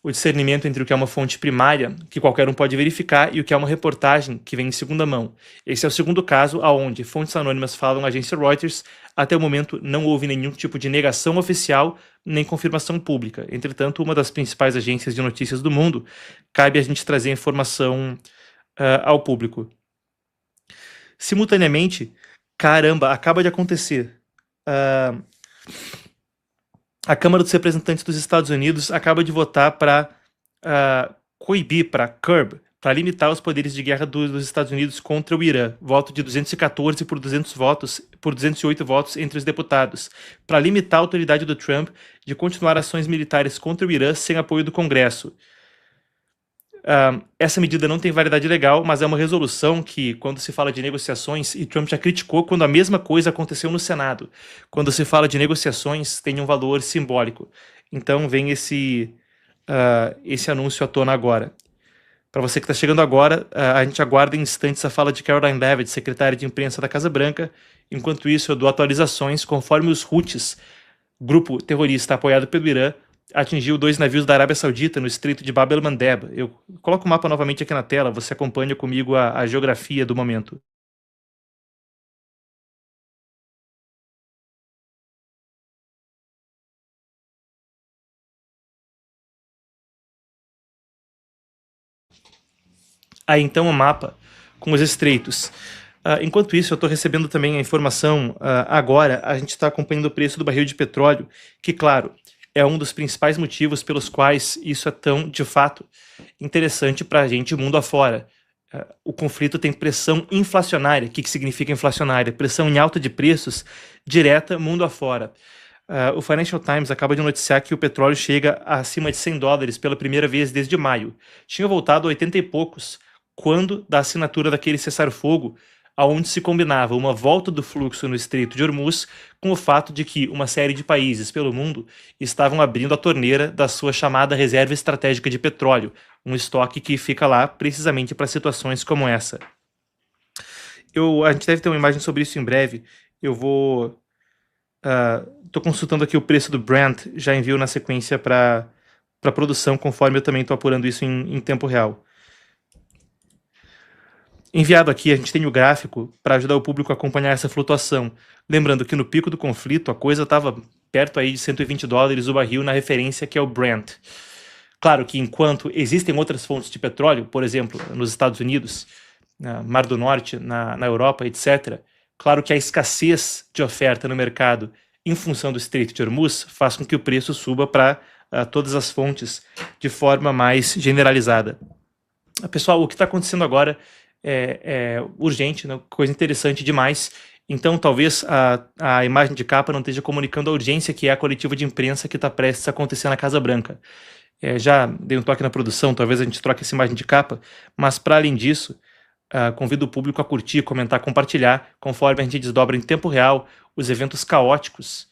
o discernimento entre o que é uma fonte primária, que qualquer um pode verificar, e o que é uma reportagem que vem em segunda mão. Esse é o segundo caso onde fontes anônimas falam à agência Reuters. Até o momento não houve nenhum tipo de negação oficial nem confirmação pública. Entretanto, uma das principais agências de notícias do mundo, cabe a gente trazer a informação ao público. Simultaneamente, caramba, acaba de acontecer. A Câmara dos Representantes dos Estados Unidos acaba de votar para coibir, para limitar os poderes de guerra dos Estados Unidos contra o Irã. Voto de 214 por 208 votos entre os deputados, para limitar a autoridade do Trump de continuar ações militares contra o Irã sem apoio do Congresso. Essa medida não tem validade legal, mas é uma resolução que, quando se fala de negociações, e Trump já criticou quando a mesma coisa aconteceu no Senado, quando se fala de negociações, tem um valor simbólico. Então vem esse anúncio à tona agora. Para você que está chegando agora, a gente aguarda em instantes a fala de Caroline Leavitt, secretária de imprensa da Casa Branca. Enquanto isso, eu dou atualizações conforme os Houthis, grupo terrorista apoiado pelo Irã, atingiu 2 navios da Arábia Saudita no Estreito de Bab el-Mandeb. Eu coloco o mapa novamente aqui na tela, você acompanha comigo a geografia do momento. Aí então o mapa com os estreitos. Enquanto isso, eu estou recebendo também a informação agora, a gente está acompanhando o preço do barril de petróleo, que, claro, é um dos principais motivos pelos quais isso é tão, de fato, interessante para a gente mundo afora. O conflito tem pressão inflacionária. O que significa inflacionária? Pressão em alta de preços direta mundo afora. O Financial Times acaba de noticiar que o petróleo chega acima de $100 pela primeira vez desde maio. Tinha voltado a 80 e poucos quando da assinatura daquele cessar-fogo aonde se combinava uma volta do fluxo no Estreito de Hormuz com o fato de que uma série de países pelo mundo estavam abrindo a torneira da sua chamada reserva estratégica de petróleo, um estoque que fica lá precisamente para situações como essa. A gente deve ter uma imagem sobre isso em breve. Eu vou... Estou consultando aqui o preço do Brent, já envio na sequência para produção, conforme eu também estou apurando isso em tempo real. Enviado aqui, a gente tem o gráfico para ajudar o público a acompanhar essa flutuação. Lembrando que no pico do conflito a coisa estava perto aí de $120 o barril na referência que é o Brent. Claro que enquanto existem outras fontes de petróleo, por exemplo, nos Estados Unidos, na Mar do Norte, na Europa, etc., claro que a escassez de oferta no mercado em função do Estreito de Hormuz faz com que o preço suba para todas as fontes de forma mais generalizada. Pessoal, o que está acontecendo agora é urgente, né? Coisa interessante demais. Então, talvez a imagem de capa não esteja comunicando a urgência que é a coletiva de imprensa que está prestes a acontecer na Casa Branca. Já dei um toque na produção, talvez a gente troque essa imagem de capa, mas para além disso, convido o público a curtir, comentar, compartilhar, conforme a gente desdobra em tempo real os eventos caóticos,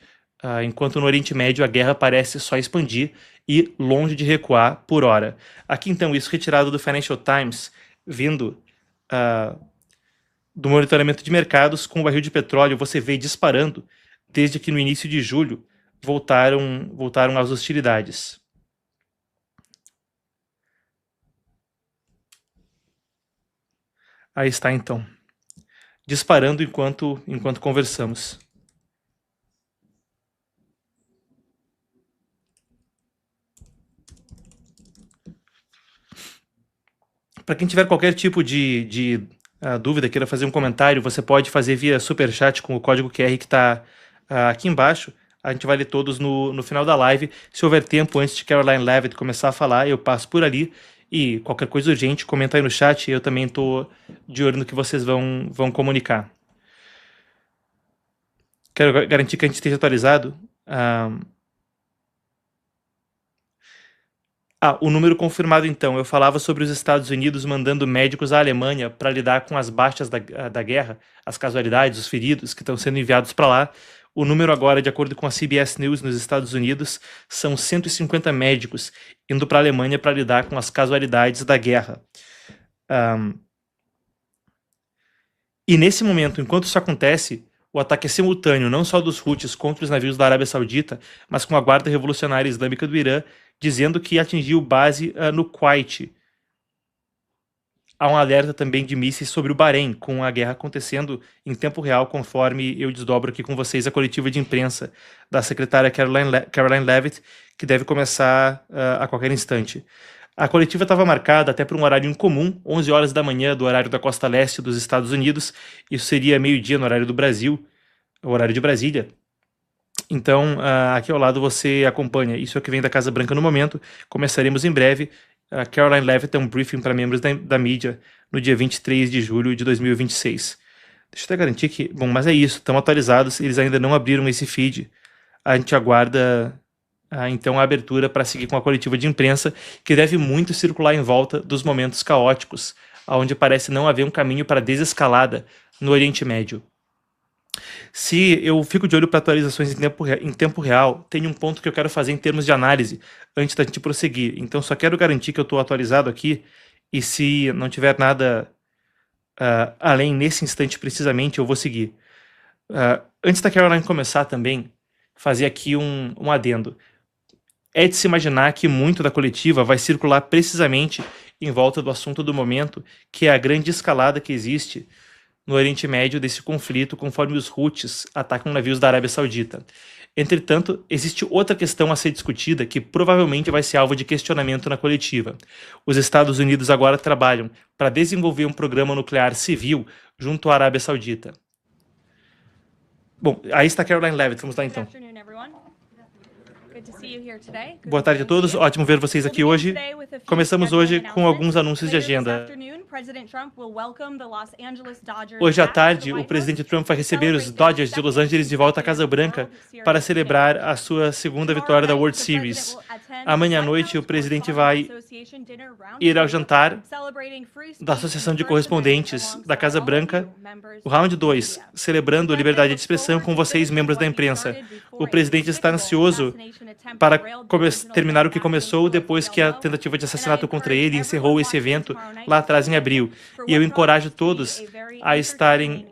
enquanto no Oriente Médio a guerra parece só expandir e longe de recuar por hora. Aqui então, isso retirado do Financial Times, vindo do monitoramento de mercados, com o barril de petróleo você vê disparando desde que no início de julho voltaram às hostilidades. Aí está então, disparando enquanto conversamos. Para quem tiver qualquer tipo de dúvida, queira fazer um comentário, você pode fazer via Superchat com o código QR que está aqui embaixo. A gente vai ler todos no final da live. Se houver tempo, antes de Caroline Levitt começar a falar, eu passo por ali. E qualquer coisa urgente, comenta aí no chat. Eu também estou de olho no que vocês vão comunicar. Quero garantir que a gente esteja atualizado. O número confirmado então. Eu falava sobre os Estados Unidos mandando médicos à Alemanha para lidar com as baixas da guerra, as casualidades, os feridos que estão sendo enviados para lá. O número agora, de acordo com a CBS News nos Estados Unidos, são 150 médicos indo para a Alemanha para lidar com as casualidades da guerra. E nesse momento, enquanto isso acontece, o ataque é simultâneo não só dos Houthis contra os navios da Arábia Saudita, mas com a Guarda Revolucionária Islâmica do Irã, dizendo que atingiu base no Kuwait. Há um alerta também de mísseis sobre o Bahrein, com a guerra acontecendo em tempo real, conforme eu desdobro aqui com vocês a coletiva de imprensa da secretária Caroline Levitt, que deve começar a qualquer instante. A coletiva estava marcada até por um horário incomum, 11 horas da manhã do horário da costa leste dos Estados Unidos. Isso seria meio-dia no horário do Brasil, o horário de Brasília. Então, aqui ao lado você acompanha. Isso é o que vem da Casa Branca no momento. Começaremos em breve. A Caroline Levitt tem um briefing para membros da mídia no dia 23 de julho de 2026. Deixa eu até garantir que... Bom, mas é isso. Estão atualizados. Eles ainda não abriram esse feed. A gente aguarda, então, a abertura para seguir com a coletiva de imprensa, que deve muito circular em volta dos momentos caóticos, onde parece não haver um caminho para desescalada no Oriente Médio. Se eu fico de olho para atualizações em tempo real, tem um ponto que eu quero fazer em termos de análise antes da gente prosseguir. Então, só quero garantir que eu estou atualizado aqui e se não tiver nada além nesse instante precisamente, eu vou seguir. Antes da Caroline começar também, fazer aqui um adendo. É de se imaginar que muito da coletiva vai circular precisamente em volta do assunto do momento, que é a grande escalada que existe no Oriente Médio desse conflito, conforme os Houthis atacam navios da Arábia Saudita. Entretanto, existe outra questão a ser discutida que provavelmente vai ser alvo de questionamento na coletiva. Os Estados Unidos agora trabalham para desenvolver um programa nuclear civil junto à Arábia Saudita. Bom, aí está Caroline Levitt, vamos lá então. Boa tarde a todos, ótimo ver vocês aqui hoje. Começamos hoje com alguns anúncios de agenda. Hoje à tarde, o presidente Trump vai receber os Dodgers de Los Angeles de volta à Casa Branca para celebrar a sua segunda vitória da World Series. Amanhã à noite, o presidente vai ir ao jantar da Associação de Correspondentes da Casa Branca, o Round 2, celebrando a liberdade de expressão com vocês, membros da imprensa. O presidente está ansioso para terminar o que começou depois que a tentativa de assassinato contra ele encerrou esse evento lá atrás em abril. E eu encorajo todos a estarem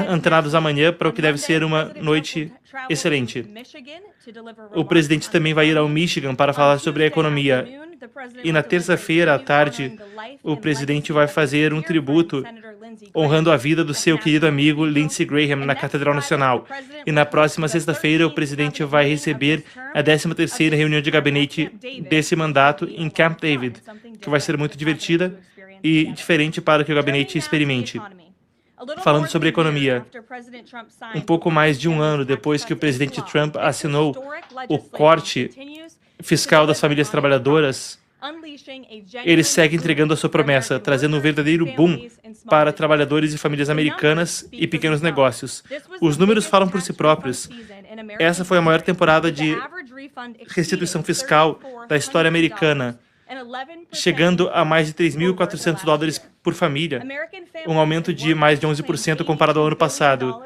antenados amanhã para o que deve ser uma noite excelente. O presidente também vai ir ao Michigan para falar sobre a economia. E na terça-feira à tarde, o presidente vai fazer um tributo honrando a vida do seu querido amigo Lindsey Graham na Catedral Nacional. E na próxima sexta-feira, o presidente vai receber a 13ª reunião de gabinete desse mandato em Camp David, que vai ser muito divertida e diferente para que o gabinete experimente. Falando sobre economia, um pouco mais de um ano depois que o presidente Trump assinou o corte fiscal das famílias trabalhadoras, ele segue entregando a sua promessa, trazendo um verdadeiro boom para trabalhadores e famílias americanas e pequenos negócios. Os números falam por si próprios. Essa foi a maior temporada de restituição fiscal da história americana, chegando a mais de $3.400 por família, um aumento de mais de 11% comparado ao ano passado.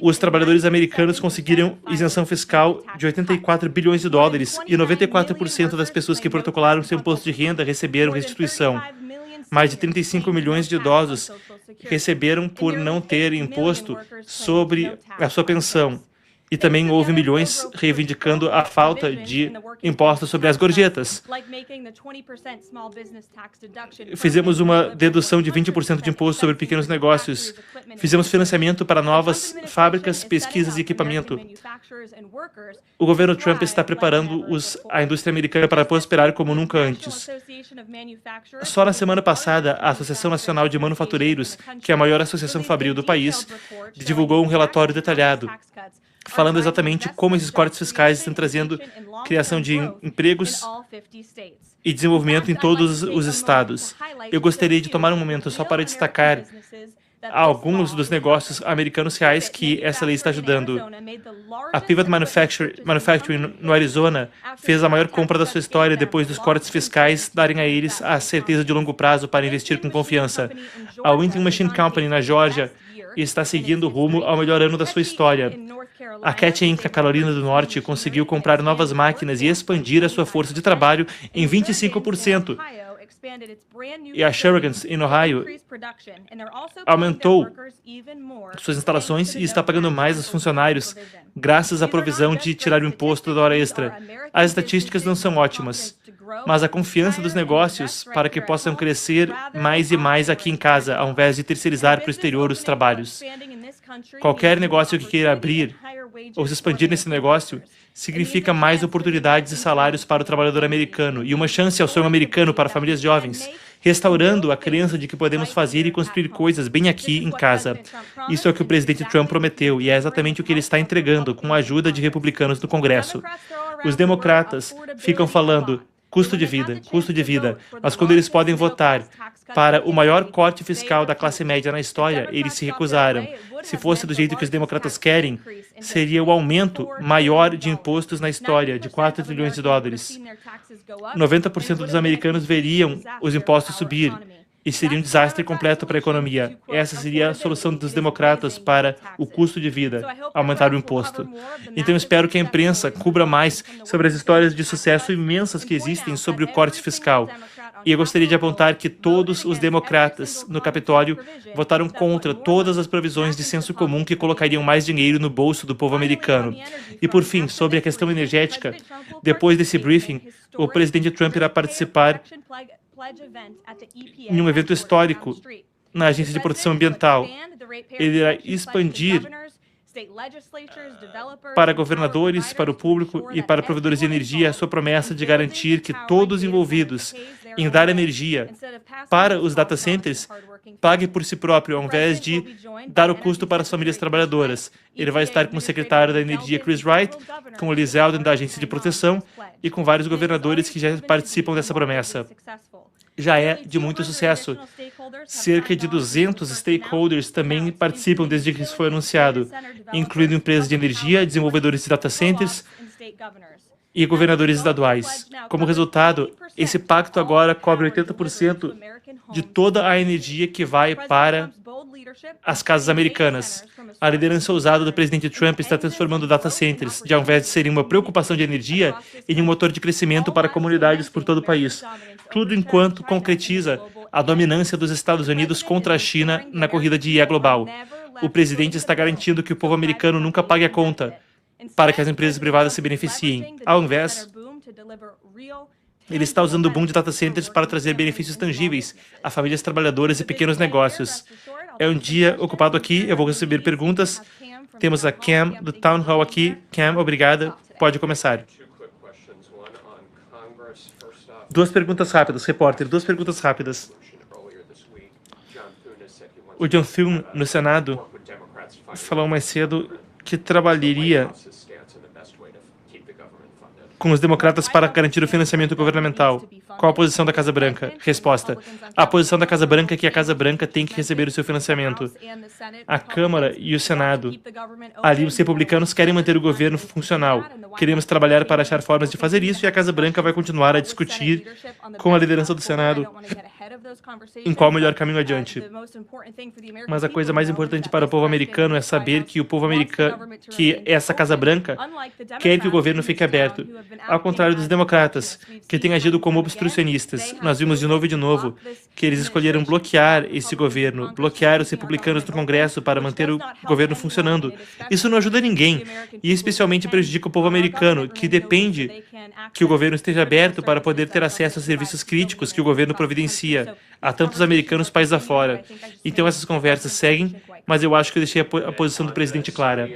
Os trabalhadores americanos conseguiram isenção fiscal de $84 bilhões e 94% das pessoas que protocolaram seu imposto de renda receberam restituição. Mais de 35 milhões de idosos receberam por não ter imposto sobre a sua pensão. E também houve milhões reivindicando a falta de impostos sobre as gorjetas. Fizemos uma dedução de 20% de imposto sobre pequenos negócios. Fizemos financiamento para novas fábricas, pesquisas e equipamento. O governo Trump está preparando a indústria americana para prosperar como nunca antes. Só na semana passada, a Associação Nacional de Manufatureiros, que é a maior associação fabril do país, divulgou um relatório detalhado, falando exatamente como esses cortes fiscais estão trazendo criação de empregos e desenvolvimento em todos os estados. Eu gostaria de tomar um momento só para destacar alguns dos negócios americanos reais que essa lei está ajudando. A Pivot Manufacturing no Arizona fez a maior compra da sua história depois dos cortes fiscais darem a eles a certeza de longo prazo para investir com confiança. A Winton Machine Company na Geórgia está seguindo rumo ao melhor ano da sua história. A Cat Inc., na Carolina do Norte, conseguiu comprar novas máquinas e expandir a sua força de trabalho em 25%. E a Sherwin-Williams, em Ohio, aumentou suas instalações e está pagando mais aos funcionários, graças à provisão de tirar o imposto da hora extra. As estatísticas não são ótimas, mas a confiança dos negócios para que possam crescer mais e mais aqui em casa, ao invés de terceirizar para o exterior os trabalhos. Qualquer negócio que queira abrir ou se expandir nesse negócio significa mais oportunidades e salários para o trabalhador americano e uma chance ao sonho americano para famílias jovens, restaurando a crença de que podemos fazer e construir coisas bem aqui em casa. Isso é o que o presidente Trump prometeu e é exatamente o que ele está entregando com a ajuda de republicanos no Congresso. Os democratas ficam falando custo de vida, mas quando eles podem votar para o maior corte fiscal da classe média na história, eles se recusaram. Se fosse do jeito que os democratas querem, seria o aumento maior de impostos na história, de $4 trilhões. 90% dos americanos veriam os impostos subir e seria um desastre completo para a economia. Essa seria a solução dos democratas para o custo de vida, aumentar o imposto. Então eu espero que a imprensa cubra mais sobre as histórias de sucesso imensas que existem sobre o corte fiscal. E eu gostaria de apontar que todos os democratas no Capitólio votaram contra todas as provisões de senso comum que colocariam mais dinheiro no bolso do povo americano. E por fim, sobre a questão energética, depois desse briefing, o presidente Trump irá participar em um evento histórico na Agência de Proteção Ambiental. Ele irá expandir para governadores, para o público e para provedores de energia a sua promessa de garantir que todos envolvidos em dar energia para os data centers pague por si próprio, ao invés de dar o custo para as famílias trabalhadoras. Ele vai estar com o secretário da Energia, Chris Wright, com o Liz Zeldin, da Agência de Proteção, e com vários governadores que já participam dessa promessa. Já é de muito sucesso. Cerca de 200 stakeholders também participam desde que isso foi anunciado, incluindo empresas de energia, desenvolvedores de data centers e governadores estaduais. Como resultado, esse pacto agora cobre 80% de toda a energia que vai para as casas americanas. A liderança ousada do presidente Trump está transformando data centers, de ao invés de serem uma preocupação de energia, em um motor de crescimento para comunidades por todo o país. Tudo enquanto concretiza a dominância dos Estados Unidos contra a China na corrida de IA global. O presidente está garantindo que o povo americano nunca pague a conta para que as empresas privadas se beneficiem. Ao invés, ele está usando o boom de data centers para trazer benefícios tangíveis a famílias trabalhadoras e pequenos negócios. É um dia ocupado aqui, eu vou receber perguntas. Temos a Cam do Town Hall aqui. Cam, obrigada. Pode começar. Duas perguntas rápidas, repórter. Duas perguntas rápidas. O John Thune, no Senado, falou mais cedo que trabalharia com os democratas para garantir o financiamento governamental. Qual a posição da Casa Branca? Resposta. A posição da Casa Branca é que a Casa Branca tem que receber o seu financiamento. A Câmara e o Senado, ali os republicanos querem manter o governo funcional. Queremos trabalhar para achar formas de fazer isso e a Casa Branca vai continuar a discutir com a liderança do Senado em qual o melhor caminho adiante. Mas a coisa mais importante para o povo americano é saber que o povo americano, que essa Casa Branca, quer que o governo fique aberto. Ao contrário dos democratas, que têm agido como obstrucionistas. Nós vimos de novo que eles escolheram bloquear esse governo, bloquear os republicanos no Congresso para manter o governo funcionando. Isso não ajuda ninguém, e especialmente prejudica o povo americano, que depende que o governo esteja aberto para poder ter acesso a serviços críticos que o governo providencia a tantos americanos países afora. Então essas conversas seguem, mas eu acho que eu deixei a posição do presidente clara.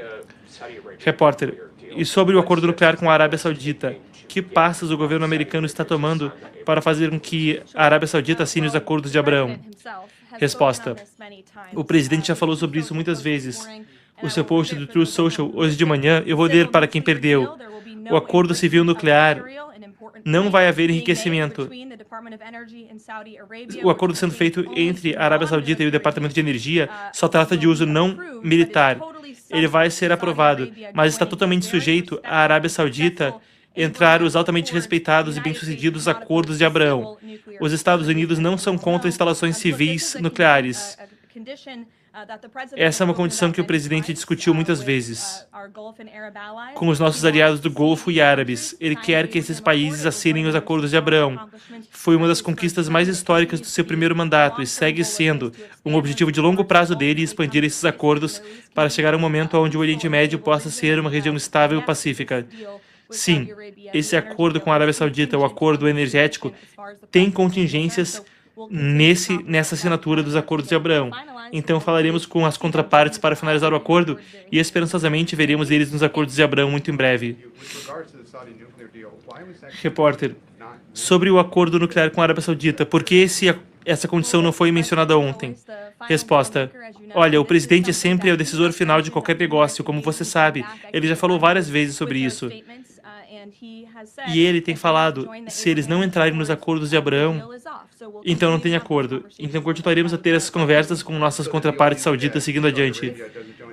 Repórter, e sobre o acordo nuclear com a Arábia Saudita, que passos o governo americano está tomando para fazer com que a Arábia Saudita assine os acordos de Abraão? Resposta. O presidente já falou sobre isso muitas vezes. O seu post do Truth Social hoje de manhã, eu vou ler para quem perdeu. O acordo civil nuclear não vai haver enriquecimento. O acordo sendo feito entre a Arábia Saudita e o Departamento de Energia só trata de uso não militar. Ele vai ser aprovado, mas está totalmente sujeito à Arábia Saudita entrar os altamente respeitados e bem-sucedidos acordos de Abraão. Os Estados Unidos não são contra instalações civis nucleares. Essa é uma condição que o presidente discutiu muitas vezes com os nossos aliados do Golfo e árabes. Ele quer que esses países assinem os acordos de Abraão. Foi uma das conquistas mais históricas do seu primeiro mandato e segue sendo um objetivo de longo prazo dele expandir esses acordos para chegar a um momento onde o Oriente Médio possa ser uma região estável e pacífica. Sim, esse acordo com a Arábia Saudita, o acordo energético, tem contingências nessa assinatura dos acordos de Abraão. Então falaremos com as contrapartes para finalizar o acordo e esperançosamente veremos eles nos acordos de Abraão muito em breve. Repórter, sobre o acordo nuclear com a Arábia Saudita, por que essa condição não foi mencionada ontem? Resposta. Olha, o presidente sempre é o decisor final de qualquer negócio, como você sabe. Ele já falou várias vezes sobre isso. E ele tem falado, se eles não entrarem nos acordos de Abraão, então não tem acordo. Então continuaremos a ter essas conversas com nossas contrapartes sauditas seguindo adiante.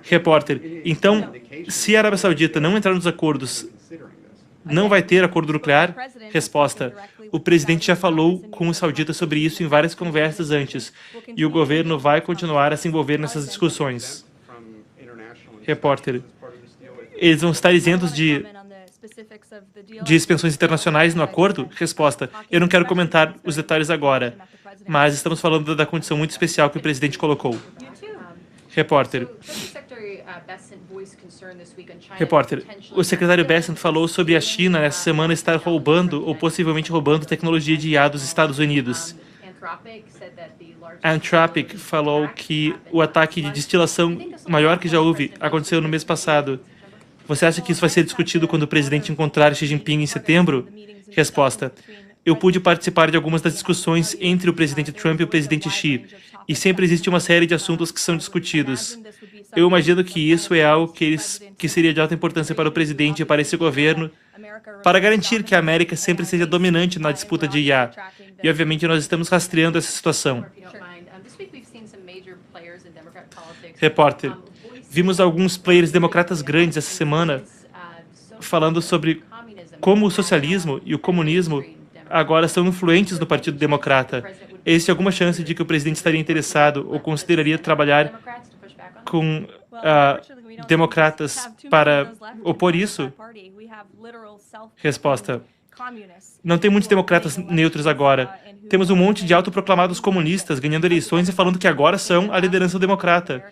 Repórter, então, se a Arábia Saudita não entrar nos acordos, não vai ter acordo nuclear? Resposta. O presidente já falou com os sauditas sobre isso em várias conversas antes, e o governo vai continuar a se envolver nessas discussões. Repórter, eles vão estar isentos de expensões internacionais no acordo? Resposta. Eu não quero comentar os detalhes agora, mas estamos falando da condição muito especial que o presidente colocou. Repórter. Repórter, o secretário Bessent falou sobre a China nessa semana estar roubando ou possivelmente roubando tecnologia de IA dos Estados Unidos. Anthropic falou que o ataque de destilação maior que já houve aconteceu no mês passado. Você acha que isso vai ser discutido quando o presidente encontrar Xi Jinping em setembro? Resposta: eu pude participar de algumas das discussões entre o presidente Trump e o presidente Xi, e sempre existe uma série de assuntos que são discutidos. Eu imagino que isso é algo que seria de alta importância para o presidente e para esse governo, para garantir que a América sempre seja dominante na disputa de IA. E, obviamente, nós estamos rastreando essa situação. Repórter: vimos alguns players democratas grandes essa semana falando sobre como o socialismo e o comunismo agora são influentes no Partido Democrata. Existe alguma chance de que o presidente estaria interessado ou consideraria trabalhar com democratas para opor isso? Resposta: não tem muitos democratas neutros agora. Temos um monte de autoproclamados comunistas ganhando eleições e falando que agora são a liderança democrata.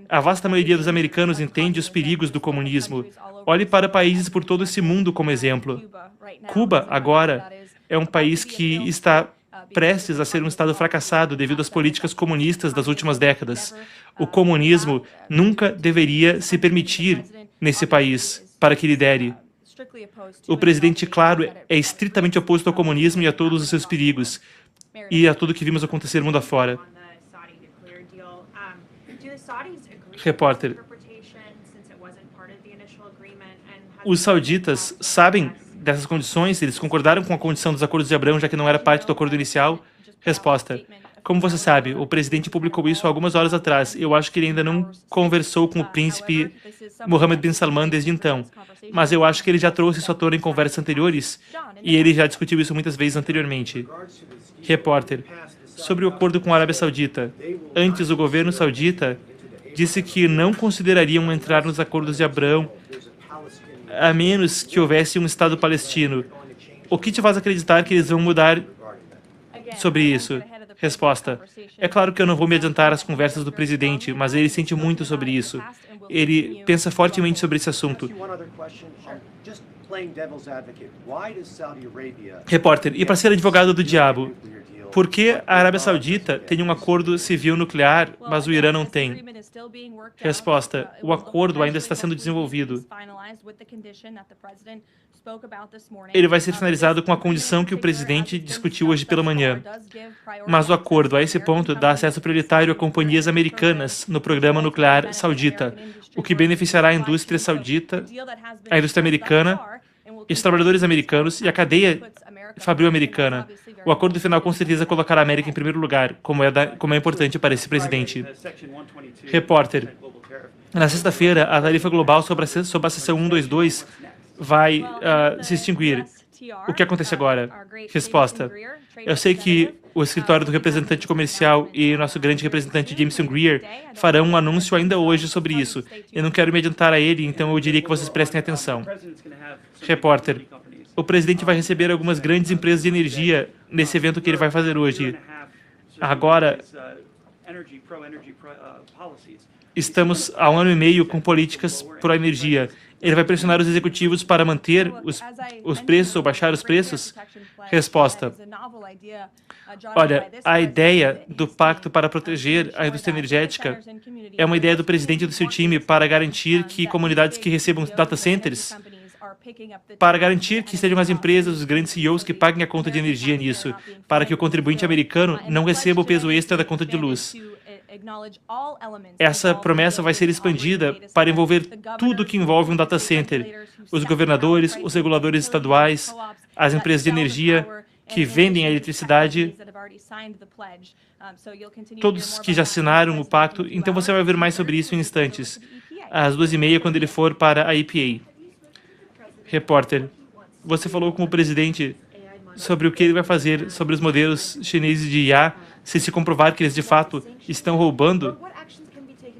A vasta maioria dos americanos entende os perigos do comunismo. Olhe para países por todo esse mundo como exemplo. Cuba, agora, é um país que está prestes a ser um estado fracassado devido às políticas comunistas das últimas décadas. O comunismo nunca deveria se permitir nesse país para que lidere. O presidente, claro, é estritamente oposto ao comunismo e a todos os seus perigos, e a tudo que vimos acontecer mundo afora. Repórter: os sauditas sabem dessas condições? Eles concordaram com a condição dos acordos de Abrão, já que não era parte do acordo inicial? Resposta: como você sabe, o presidente publicou isso algumas horas atrás. Eu acho que ele ainda não conversou com o príncipe Mohammed bin Salman desde então. Mas eu acho que ele já trouxe isso à tona em conversas anteriores, e ele já discutiu isso muitas vezes anteriormente. Repórter: sobre o acordo com a Arábia Saudita. Antes, o governo saudita disse que não considerariam entrar nos acordos de Abrão a menos que houvesse um Estado palestino. O que te faz acreditar que eles vão mudar sobre isso? Resposta: é claro que eu não vou me adiantar às conversas do presidente, mas ele sente muito sobre isso. Ele pensa fortemente sobre esse assunto. Repórter: e para ser advogado do diabo, por que a Arábia Saudita tem um acordo civil nuclear, mas o Irã não tem? Resposta: o acordo ainda está sendo desenvolvido. Ele vai ser finalizado com a condição que o presidente discutiu hoje pela manhã. Mas o acordo, a esse ponto, dá acesso prioritário a companhias americanas no programa nuclear saudita, o que beneficiará a indústria saudita, a indústria americana, os trabalhadores americanos e a cadeia fabril americana. O acordo final com certeza colocará a América em primeiro lugar, como é importante para esse presidente. Repórter: na sexta-feira, a tarifa global sobre a seção 122 vai se extinguir. O que acontece agora? Resposta: eu sei que o escritório do representante comercial e nosso grande representante Jameson Greer farão um anúncio ainda hoje sobre isso. Eu não quero me adiantar a ele, então eu diria que vocês prestem atenção. Repórter: o presidente vai receber algumas grandes empresas de energia nesse evento que ele vai fazer hoje. Agora, estamos há 1 ano e meio com políticas pró-energia. Ele vai pressionar os executivos para manter os preços ou baixar os preços? Resposta: olha, a ideia do pacto para proteger a indústria energética é uma ideia do presidente e do seu time para garantir que comunidades que recebam data centers, para garantir que sejam as empresas, os grandes CEOs que paguem a conta de energia nisso, para que o contribuinte americano não receba o peso extra da conta de luz. Essa promessa vai ser expandida para envolver tudo que envolve um data center: os governadores, os reguladores estaduais, as empresas de energia que vendem a eletricidade, todos que já assinaram o pacto. Então você vai ver mais sobre isso em instantes, às 2h30, quando ele for para a EPA. Repórter: você falou com o presidente sobre o que ele vai fazer sobre os modelos chineses de IA, se comprovar que eles de fato estão roubando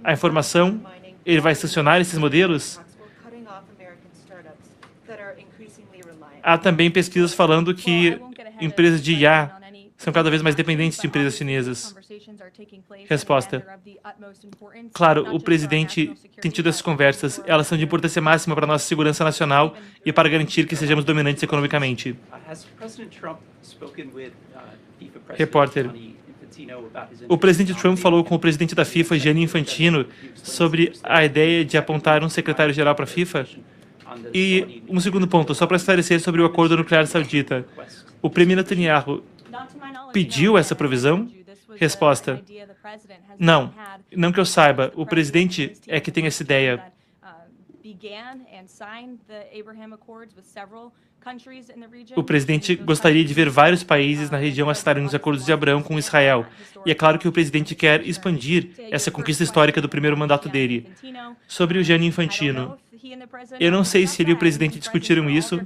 a informação? Ele vai sancionar esses modelos? Há também pesquisas falando que empresas de IA são cada vez mais dependentes de empresas chinesas. Resposta. Claro, o presidente tem tido essas conversas. Elas são de importância máxima para a nossa segurança nacional e para garantir que sejamos dominantes economicamente. Repórter. O presidente Trump falou com o presidente da FIFA, Gianni Infantino, sobre a ideia de apontar um secretário-geral para a FIFA? E um segundo ponto, só para esclarecer sobre o acordo nuclear saudita. O premier Netanyahu pediu essa provisão? Resposta. Não. Não que eu saiba. O presidente é que tem essa ideia. O presidente gostaria de ver vários países na região assinarem os acordos de Abraão com Israel. E é claro que o presidente quer expandir essa conquista histórica do primeiro mandato dele. Sobre o Gianni Infantino, eu não sei se ele e o presidente discutiram isso.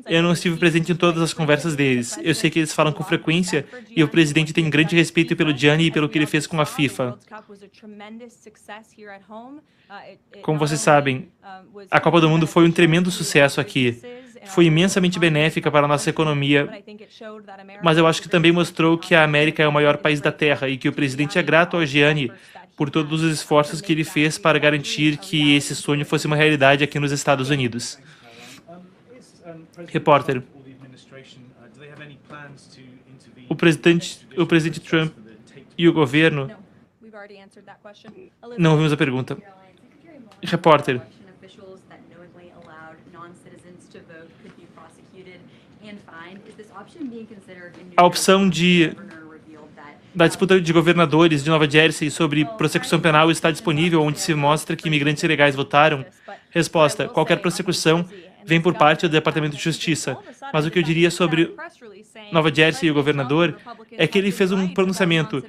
Eu não estive presente em todas as conversas deles. Eu sei que eles falam com frequência e o presidente tem um grande respeito pelo Gianni e pelo que ele fez com a FIFA. Como vocês sabem, a Copa do Mundo foi um tremendo sucesso aqui. Foi imensamente benéfica para a nossa economia, mas eu acho que também mostrou que a América é o maior país da Terra e que o presidente é grato ao Gianni por todos os esforços que ele fez para garantir que esse sonho fosse uma realidade aqui nos Estados Unidos. Repórter. O presidente Trump e o governo... Não ouvimos a pergunta. Repórter. A opção da disputa de governadores de Nova Jersey sobre prossecução penal está disponível, onde se mostra que imigrantes ilegais votaram? Resposta. Qualquer prossecução vem por parte do Departamento de Justiça. Mas o que eu diria sobre Nova Jersey e o governador é que ele fez um pronunciamento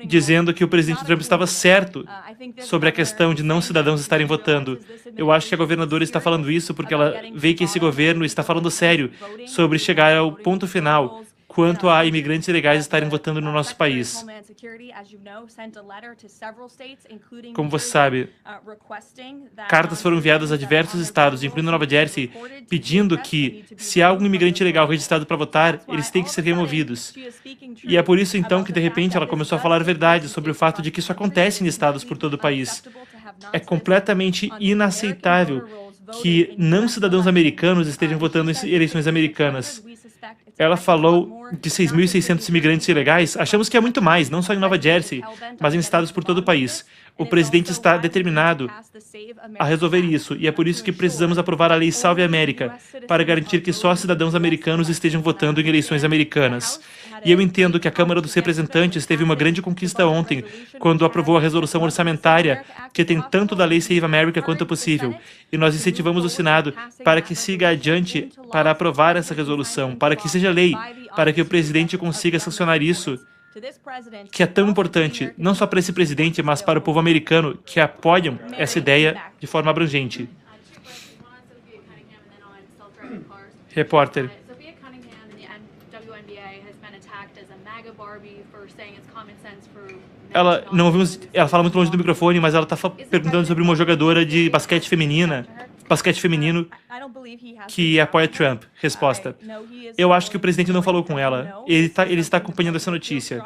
dizendo que o presidente Trump estava certo sobre a questão de não cidadãos estarem votando. Eu acho que a governadora está falando isso porque ela vê que esse governo está falando sério sobre chegar ao ponto final quanto a imigrantes ilegais estarem votando no nosso país. Como você sabe, cartas foram enviadas a diversos estados, incluindo Nova Jersey, pedindo que, se há algum imigrante ilegal registrado para votar, eles têm que ser removidos. E é por isso, então, que, de repente, ela começou a falar a verdade sobre o fato de que isso acontece em estados por todo o país. É completamente inaceitável que não cidadãos americanos estejam votando em eleições americanas. Ela falou de 6.600 imigrantes ilegais. Achamos que é muito mais, não só em Nova Jersey, mas em estados por todo o país. O presidente está determinado a resolver isso, e é por isso que precisamos aprovar a Lei Salve América, para garantir que só cidadãos americanos estejam votando em eleições americanas. E eu entendo que a Câmara dos Representantes teve uma grande conquista ontem, quando aprovou a resolução orçamentária, que tem tanto da Lei Save America quanto possível. E nós incentivamos o Senado para que siga adiante para aprovar essa resolução, para que seja lei, para que o presidente consiga sancionar isso, que é tão importante, não só para esse presidente, mas para o povo americano, que apoiam essa ideia de forma abrangente. Repórter. Ela fala muito longe do microfone, mas ela está perguntando sobre uma jogadora de basquete feminino, que apoia Trump. Resposta. Eu acho que o presidente não falou com ela. Ele está acompanhando essa notícia.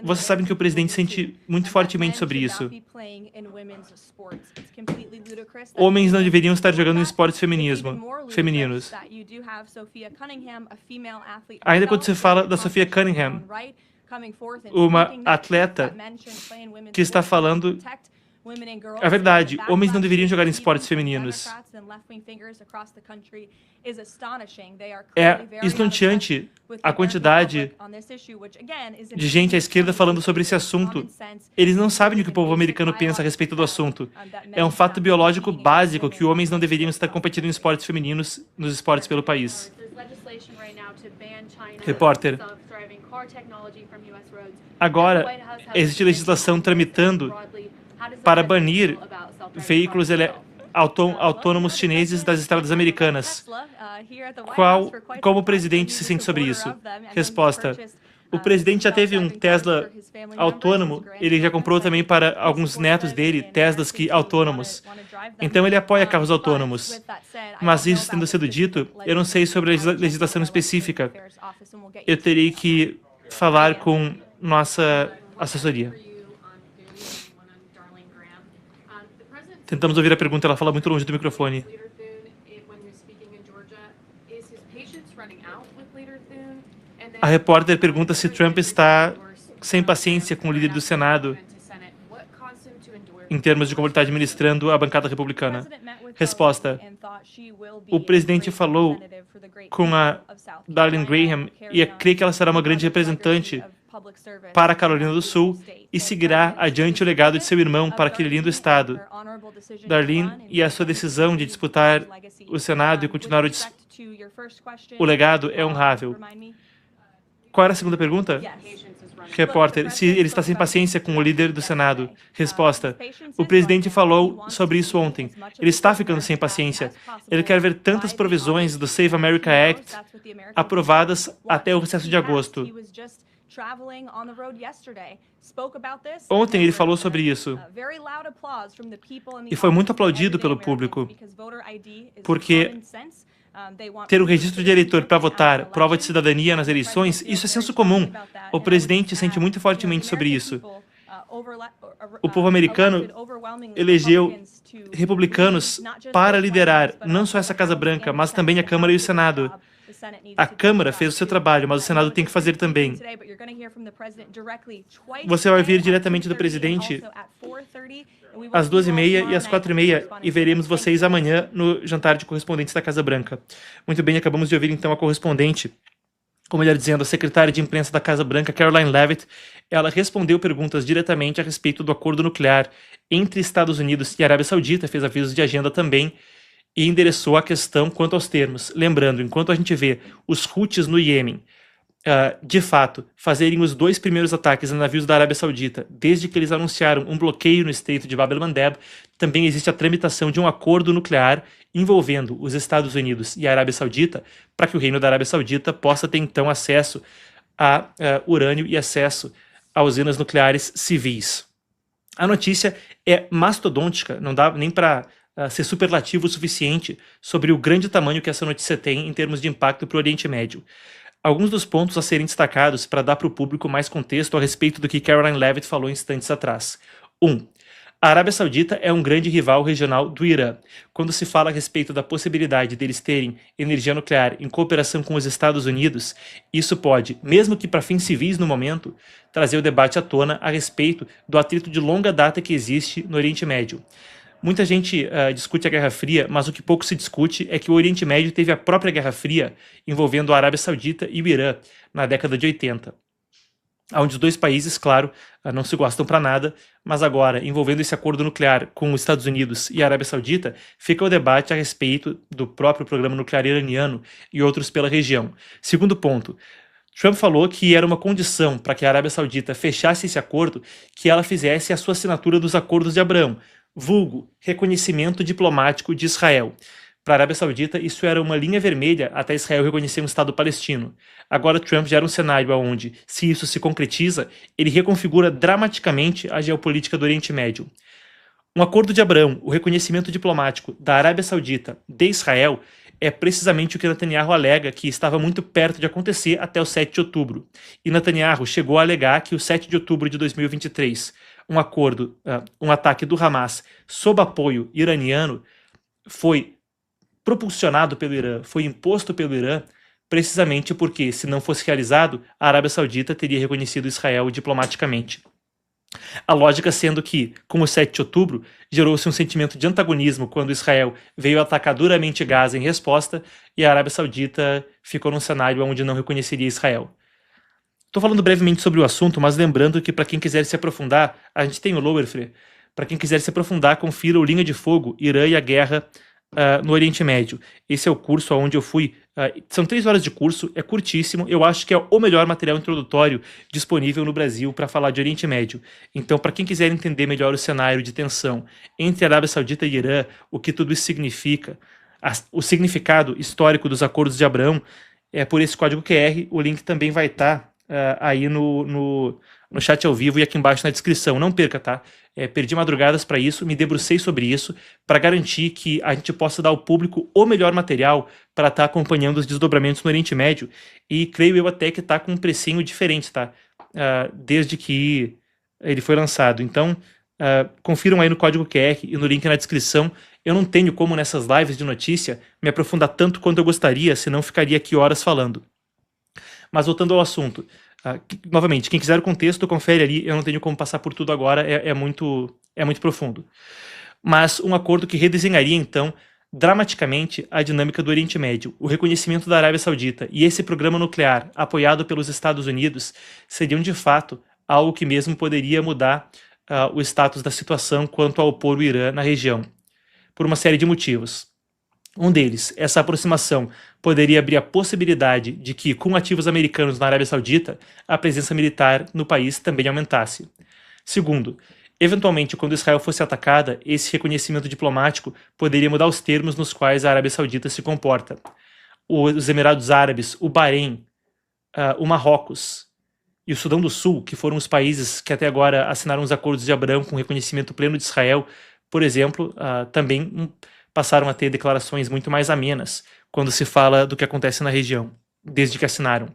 Vocês sabem que o presidente sente muito fortemente sobre isso. Homens não deveriam estar jogando em esportes femininos. Ainda quando você fala da Sophia Cunningham, uma atleta que está falando a verdade, homens não deveriam jogar em esportes femininos. É estonteante a quantidade de gente à esquerda falando sobre esse assunto. Eles não sabem o que o povo americano pensa a respeito do assunto. É um fato biológico básico que homens não deveriam estar competindo em esportes femininos nos esportes pelo país. Repórter. Agora, existe legislação tramitando para banir veículos autônomos chineses das estradas americanas. Como o presidente se sente sobre isso? Resposta. O presidente já teve um Tesla autônomo, ele já comprou também para alguns netos dele Teslas autônomos. Então ele apoia carros autônomos. Mas isso tendo sido dito, eu não sei sobre a legislação específica. Eu terei que falar com nossa assessoria. Tentamos ouvir a pergunta, ela fala muito longe do microfone. A repórter pergunta se Trump está sem paciência com o líder do Senado em termos de como ele está administrando a bancada republicana. Resposta: o presidente falou com a Darlene Graham e crê que ela será uma grande representante para a Carolina do Sul e seguirá adiante o legado de seu irmão para aquele lindo estado. Darlene, e a sua decisão de disputar o Senado e continuar o legado é honrável. Qual era a segunda pergunta? Repórter, se ele está sem paciência com o líder do Senado. Resposta: o presidente falou sobre isso ontem. Ele está ficando sem paciência. Ele quer ver tantas provisões do Save America Act aprovadas até o recesso de agosto. Ontem ele falou sobre isso. E foi muito aplaudido pelo público, porque ter o registro de eleitor para votar, prova de cidadania nas eleições, isso é senso comum. O presidente sente muito fortemente sobre isso. O povo americano elegeu republicanos para liderar não só essa Casa Branca, mas também a Câmara e o Senado. A Câmara fez o seu trabalho, mas o Senado tem que fazer também. Você vai ouvir diretamente do presidente às 2h30 e às 4h30 e veremos vocês amanhã no jantar de correspondentes da Casa Branca. Muito bem, acabamos de ouvir então a correspondente, ou melhor dizendo, a secretária de imprensa da Casa Branca, Caroline Leavitt. Ela respondeu perguntas diretamente a respeito do acordo nuclear entre Estados Unidos e Arábia Saudita, fez avisos de agenda também, e endereçou a questão quanto aos termos. Lembrando, enquanto a gente vê os Houthis no Iêmen, de fato, fazerem os 2 primeiros ataques a navios da Arábia Saudita, desde que eles anunciaram um bloqueio no estreito de Bab el-Mandeb, também existe a tramitação de um acordo nuclear envolvendo os Estados Unidos e a Arábia Saudita, para que o Reino da Arábia Saudita possa ter, então, acesso a urânio e acesso a usinas nucleares civis. A notícia é mastodôntica, não dá nem para ser superlativo o suficiente sobre o grande tamanho que essa notícia tem em termos de impacto para o Oriente Médio. Alguns dos pontos a serem destacados para dar para o público mais contexto a respeito do que Caroline Leavitt falou instantes atrás. 1. A Arábia Saudita é um grande rival regional do Irã. Quando se fala a respeito da possibilidade deles terem energia nuclear em cooperação com os Estados Unidos, isso pode, mesmo que para fins civis no momento, trazer o debate à tona a respeito do atrito de longa data que existe no Oriente Médio. Muita gente discute a Guerra Fria, mas o que pouco se discute é que o Oriente Médio teve a própria Guerra Fria envolvendo a Arábia Saudita e o Irã na década de 80. Onde os dois países, claro, não se gostam para nada, mas agora, envolvendo esse acordo nuclear com os Estados Unidos e a Arábia Saudita, fica o debate a respeito do próprio programa nuclear iraniano e outros pela região. Segundo ponto, Trump falou que era uma condição para que a Arábia Saudita fechasse esse acordo que ela fizesse a sua assinatura dos acordos de Abrão, vulgo reconhecimento diplomático de Israel. Para a Arábia Saudita, isso era uma linha vermelha até Israel reconhecer um Estado palestino. Agora Trump gera um cenário onde, se isso se concretiza, ele reconfigura dramaticamente a geopolítica do Oriente Médio. Um acordo de Abrão, o reconhecimento diplomático da Arábia Saudita de Israel, é precisamente o que Netanyahu alega que estava muito perto de acontecer até o 7 de outubro. E Netanyahu chegou a alegar que o 7 de outubro de 2023, um ataque do Hamas sob apoio iraniano, foi propulsionado pelo Irã, foi imposto pelo Irã, precisamente porque, se não fosse realizado, a Arábia Saudita teria reconhecido Israel diplomaticamente. A lógica sendo que, com o 7 de outubro, gerou-se um sentimento de antagonismo quando Israel veio atacar duramente Gaza em resposta e a Arábia Saudita ficou num cenário onde não reconheceria Israel. Estou falando brevemente sobre o assunto, mas lembrando que para quem quiser se aprofundar, a gente tem o Lowerfree. Para quem quiser se aprofundar, confira o Linha de Fogo, Irã e a Guerra no Oriente Médio. Esse é o curso onde eu fui. São 3 horas de curso, é curtíssimo. Eu acho que é o melhor material introdutório disponível no Brasil para falar de Oriente Médio. Então, para quem quiser entender melhor o cenário de tensão entre a Arábia Saudita e Irã, o que tudo isso significa, o significado histórico dos acordos de Abrão, é por esse código QR. O link também vai estar aí no chat ao vivo e aqui embaixo na descrição. Não perca, tá? Perdi madrugadas para isso, me debrucei sobre isso, para garantir que a gente possa dar ao público o melhor material para estar acompanhando os desdobramentos no Oriente Médio. E creio eu até que está com um precinho diferente, tá? Desde que ele foi lançado. Então, confiram aí no código QR e no link na descrição. Eu não tenho como nessas lives de notícia me aprofundar tanto quanto eu gostaria, senão ficaria aqui horas falando. Mas voltando ao assunto, novamente, quem quiser o contexto, confere ali, eu não tenho como passar por tudo agora, é muito profundo. Mas um acordo que redesenharia, então, dramaticamente a dinâmica do Oriente Médio, o reconhecimento da Arábia Saudita e esse programa nuclear apoiado pelos Estados Unidos seriam, de fato, algo que mesmo poderia mudar o status da situação quanto a opor o Irã na região, por uma série de motivos. Um deles, essa aproximação poderia abrir a possibilidade de que, com ativos americanos na Arábia Saudita, a presença militar no país também aumentasse. Segundo, eventualmente, quando Israel fosse atacada, esse reconhecimento diplomático poderia mudar os termos nos quais a Arábia Saudita se comporta. Os Emirados Árabes, o Bahrein, o Marrocos e o Sudão do Sul, que foram os países que até agora assinaram os acordos de Abrão com reconhecimento pleno de Israel, por exemplo, também passaram a ter declarações muito mais amenas quando se fala do que acontece na região, desde que assinaram.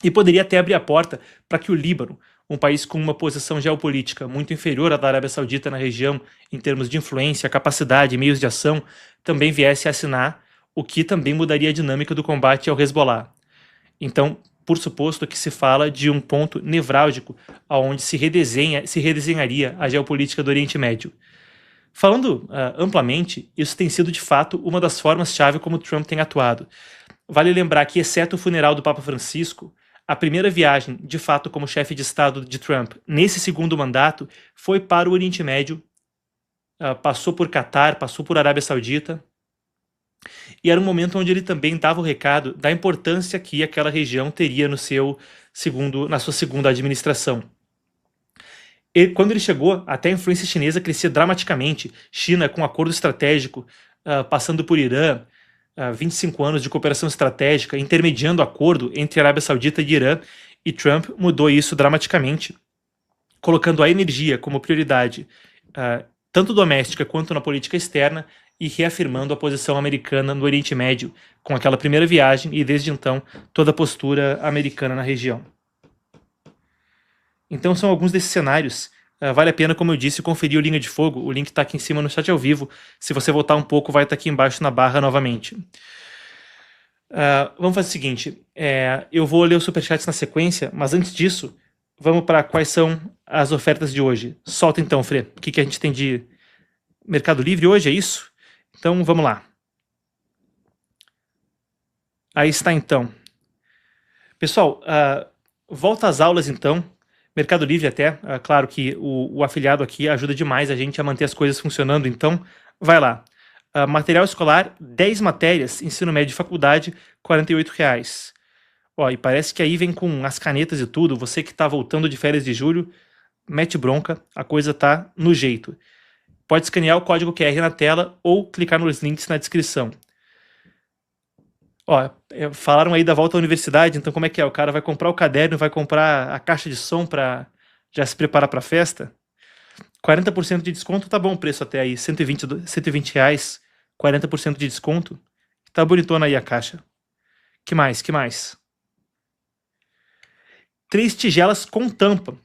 E poderia até abrir a porta para que o Líbano, um país com uma posição geopolítica muito inferior à da Arábia Saudita na região, em termos de influência, capacidade e meios de ação, também viesse a assinar, o que também mudaria a dinâmica do combate ao Hezbollah. Então, por suposto que se fala de um ponto nevrálgico onde se redesenharia a geopolítica do Oriente Médio. Falando amplamente, isso tem sido de fato uma das formas-chave como Trump tem atuado. Vale lembrar que, exceto o funeral do Papa Francisco, a primeira viagem, de fato, como chefe de Estado de Trump nesse segundo mandato foi para o Oriente Médio, passou por Catar, passou por Arábia Saudita, e era um momento onde ele também dava o recado da importância que aquela região teria na sua segunda administração. Quando ele chegou, até a influência chinesa crescia dramaticamente. China com acordo estratégico, passando por Irã, 25 anos de cooperação estratégica, intermediando acordo entre Arábia Saudita e Irã, e Trump mudou isso dramaticamente, colocando a energia como prioridade, tanto doméstica quanto na política externa, e reafirmando a posição americana no Oriente Médio, com aquela primeira viagem e, desde então, toda a postura americana na região. Então são alguns desses cenários. Vale a pena, como eu disse, conferir o Linha de Fogo. O link está aqui em cima no chat ao vivo. Se você voltar um pouco, vai estar aqui embaixo na barra novamente. Vamos fazer o seguinte. Eu vou ler os superchats na sequência, mas antes disso, vamos para quais são as ofertas de hoje. Solta então, Fre. O que a gente tem de Mercado Livre hoje, é isso? Então, vamos lá. Aí está, então. Pessoal, volta às aulas, então. Mercado Livre até, claro que o afiliado aqui ajuda demais a gente a manter as coisas funcionando, então vai lá. Material escolar, 10 matérias, ensino médio e faculdade, R$ 48,00. Ó, e parece que aí vem com as canetas e tudo, você que está voltando de férias de julho, mete bronca, a coisa tá no jeito. Pode escanear o código QR na tela ou clicar nos links na descrição. Ó, falaram aí da volta à universidade, então como é que é? O cara vai comprar o caderno, vai comprar a caixa de som para já se preparar para a festa? 40% de desconto, tá bom o preço até aí, R$120, 40% de desconto. Tá bonitona aí a caixa. Que mais? 3 tigelas com tampa.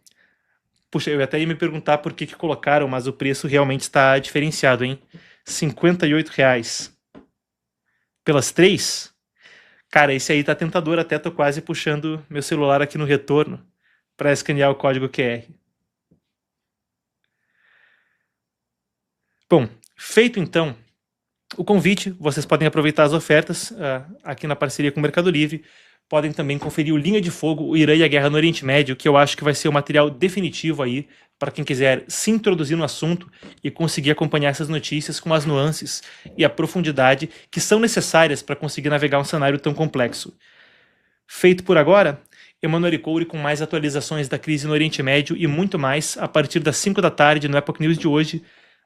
Puxa, eu até ia me perguntar por que colocaram, mas o preço realmente está diferenciado, hein? R$58. Pelas 3? Cara, esse aí tá tentador, até tô quase puxando meu celular aqui no retorno para escanear o código QR. Bom, feito então o convite, vocês podem aproveitar as ofertas aqui na parceria com o Mercado Livre. Podem também conferir o Linha de Fogo, o Irã e a Guerra no Oriente Médio, que eu acho que vai ser o material definitivo aí para quem quiser se introduzir no assunto e conseguir acompanhar essas notícias com as nuances e a profundidade que são necessárias para conseguir navegar um cenário tão complexo. Feito por agora, Emanuele Coure com mais atualizações da crise no Oriente Médio e muito mais a partir das 5 da tarde no Epoch News de hoje.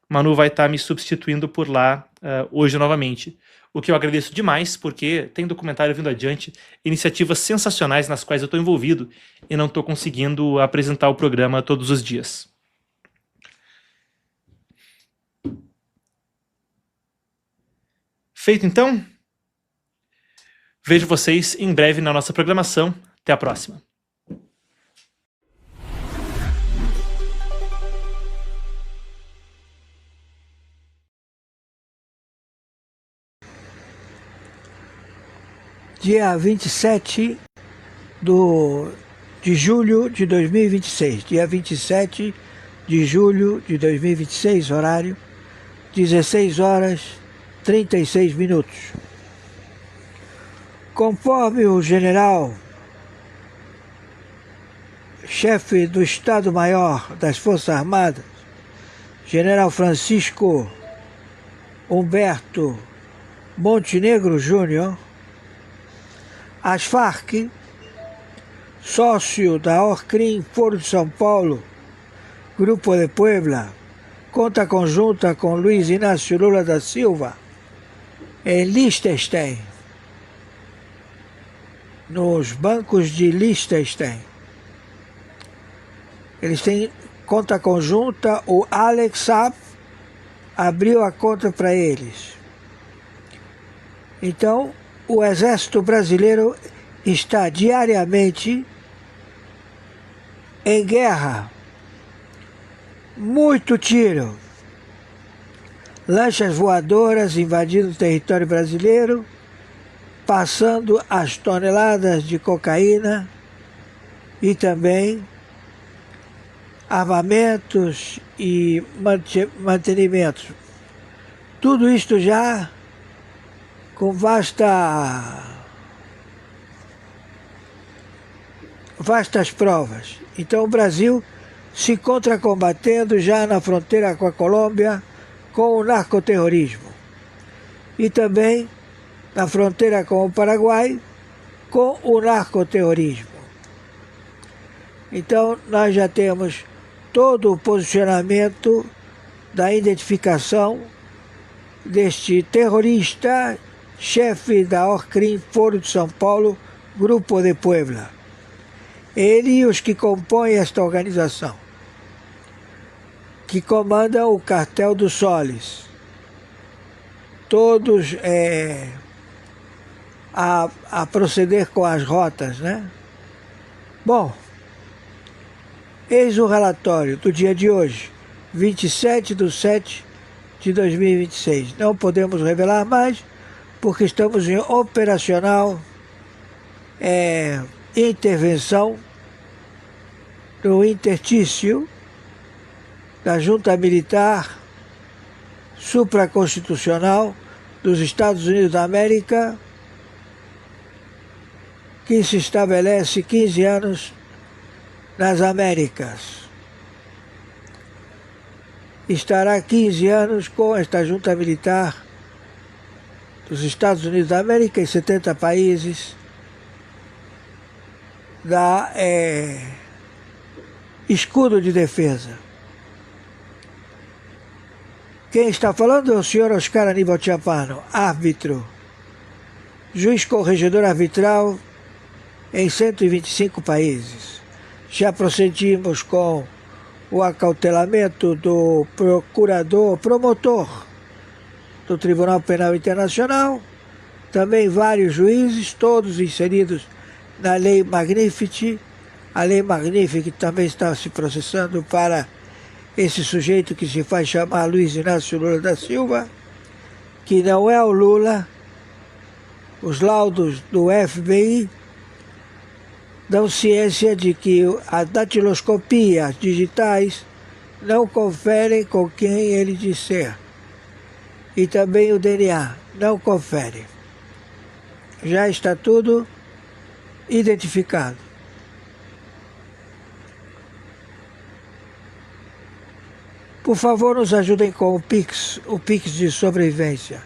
Manu vai estar me substituindo por lá hoje novamente. O que eu agradeço demais, porque tem documentário vindo adiante, iniciativas sensacionais nas quais eu estou envolvido e não estou conseguindo apresentar o programa todos os dias. Feito então? Vejo vocês em breve na nossa programação. Até a próxima. Dia 27 de julho de 2026. Dia 27 de julho de 2026, horário 16 horas 36 minutos. Conforme o general chefe do Estado-Maior das Forças Armadas, general Francisco Humberto Montenegro Júnior, as Farc, sócio da Orcrim Foro de São Paulo, Grupo de Puebla, conta conjunta com Luiz Inácio Lula da Silva, em Liechtenstein, nos bancos de Liechtenstein. Eles têm conta conjunta, o Alex Saab abriu a conta para eles. Então, o Exército Brasileiro está diariamente em guerra. Muito tiro. Lanchas voadoras invadindo o território brasileiro, passando as toneladas de cocaína e também armamentos e mantenimentos. Tudo isto já com vastas provas. Então o Brasil se encontra combatendo já na fronteira com a Colômbia com o narcoterrorismo e também na fronteira com o Paraguai com o narcoterrorismo. Então nós já temos todo o posicionamento da identificação deste terrorista, chefe da Orcrim Foro de São Paulo, Grupo de Puebla. Ele e os que compõem esta organização, que comandam o Cartel dos Soles, todos a proceder com as rotas, né? Bom, eis o relatório do dia de hoje, 27/7/2026. Não podemos revelar mais, porque estamos em operacional intervenção do interstício da Junta Militar Supraconstitucional dos Estados Unidos da América, que se estabelece 15 anos nas Américas. Estará 15 anos com esta junta militar dos Estados Unidos da América e 70 países da escudo de defesa. Quem está falando é o senhor Oscar Aníbal Chiappano, árbitro, juiz corregedor arbitral em 125 países. Já procedimos com o acautelamento do promotor do Tribunal Penal Internacional, também vários juízes, todos inseridos na Lei Magnificat. A Lei Magnificat também está se processando para esse sujeito que se faz chamar Luiz Inácio Lula da Silva, que não é o Lula. Os laudos do FBI dão ciência de que a datiloscopia digitais não conferem com quem ele diz ser. E também o DNA não confere. Já está tudo identificado. Por favor, nos ajudem com o Pix de sobrevivência.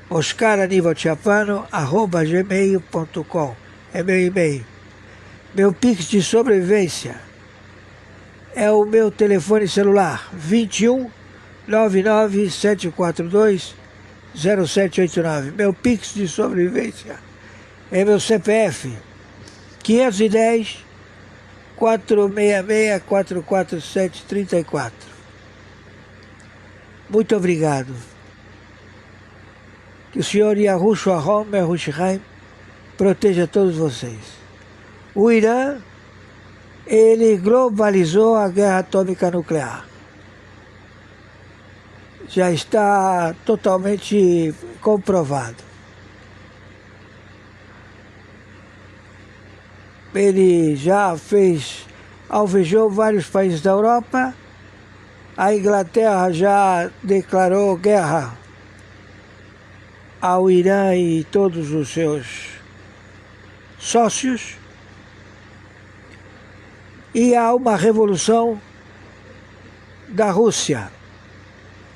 oscaranibalchiappano@gmail.com é meu e-mail. Meu Pix de sobrevivência é o meu telefone celular, 21 997420789. Meu Pix de sobrevivência é meu CPF 510 466 44734. Muito obrigado. Que o Senhor Yahushua Hom Yahushua proteja todos vocês. O Irã, ele globalizou a guerra atômica nuclear. Já está totalmente comprovado. Ele já alvejou vários países da Europa. A Inglaterra já declarou guerra ao Irã e todos os seus sócios. E há uma revolução da Rússia.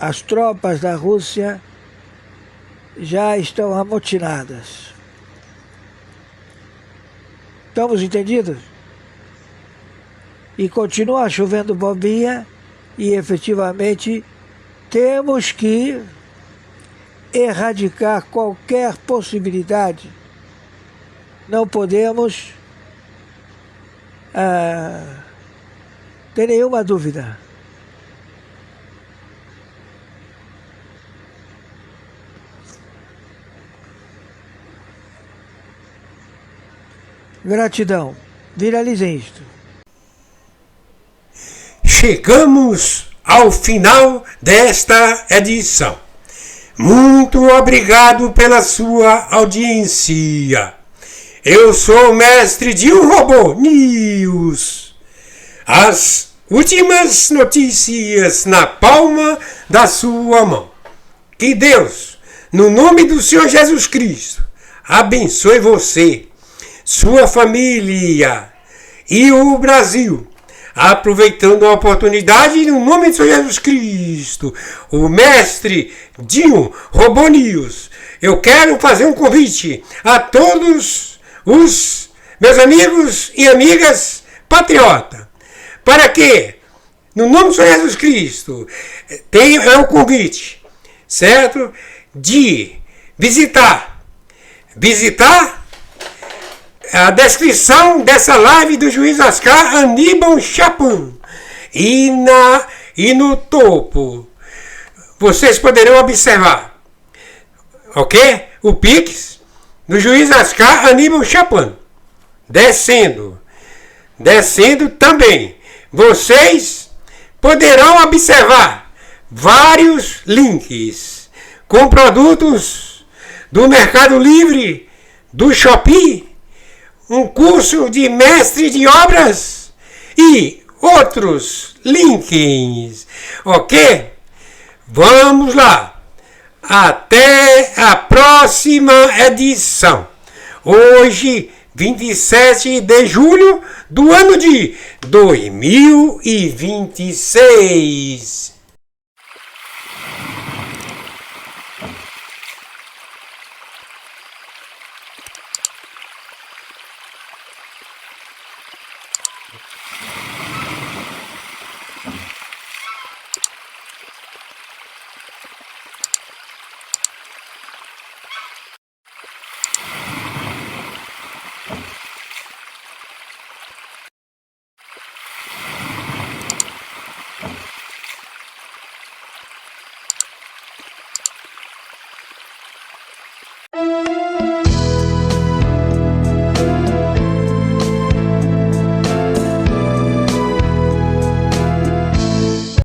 As tropas da Rússia já estão amotinadas. Estamos entendidos? E continua chovendo bombinha e efetivamente temos que erradicar qualquer possibilidade. Não podemos ter nenhuma dúvida. Gratidão. Viralizem isto. Chegamos ao final desta edição. Muito obrigado pela sua audiência. Eu sou o mestre Dinho Robô News. As últimas notícias na palma da sua mão. Que Deus, no nome do Senhor Jesus Cristo, abençoe você, sua família e o Brasil. Aproveitando a oportunidade, no nome do Senhor Jesus Cristo, o mestre Dinho Robô News, eu quero fazer um convite a todos os meus amigos e amigas patriotas, para que, no nome do Senhor Jesus Cristo, tenha o convite, certo? De visitar a descrição dessa live do juiz Oscar Aníbal Chapman. E no topo vocês poderão observar, ok? O Pix do juiz Oscar Aníbal Chapman. Descendo também, vocês poderão observar vários links com produtos do Mercado Livre, do Shopee, um curso de mestre de obras e outros links, ok? Vamos lá, até a próxima edição. Hoje, 27 de julho do ano de 2026.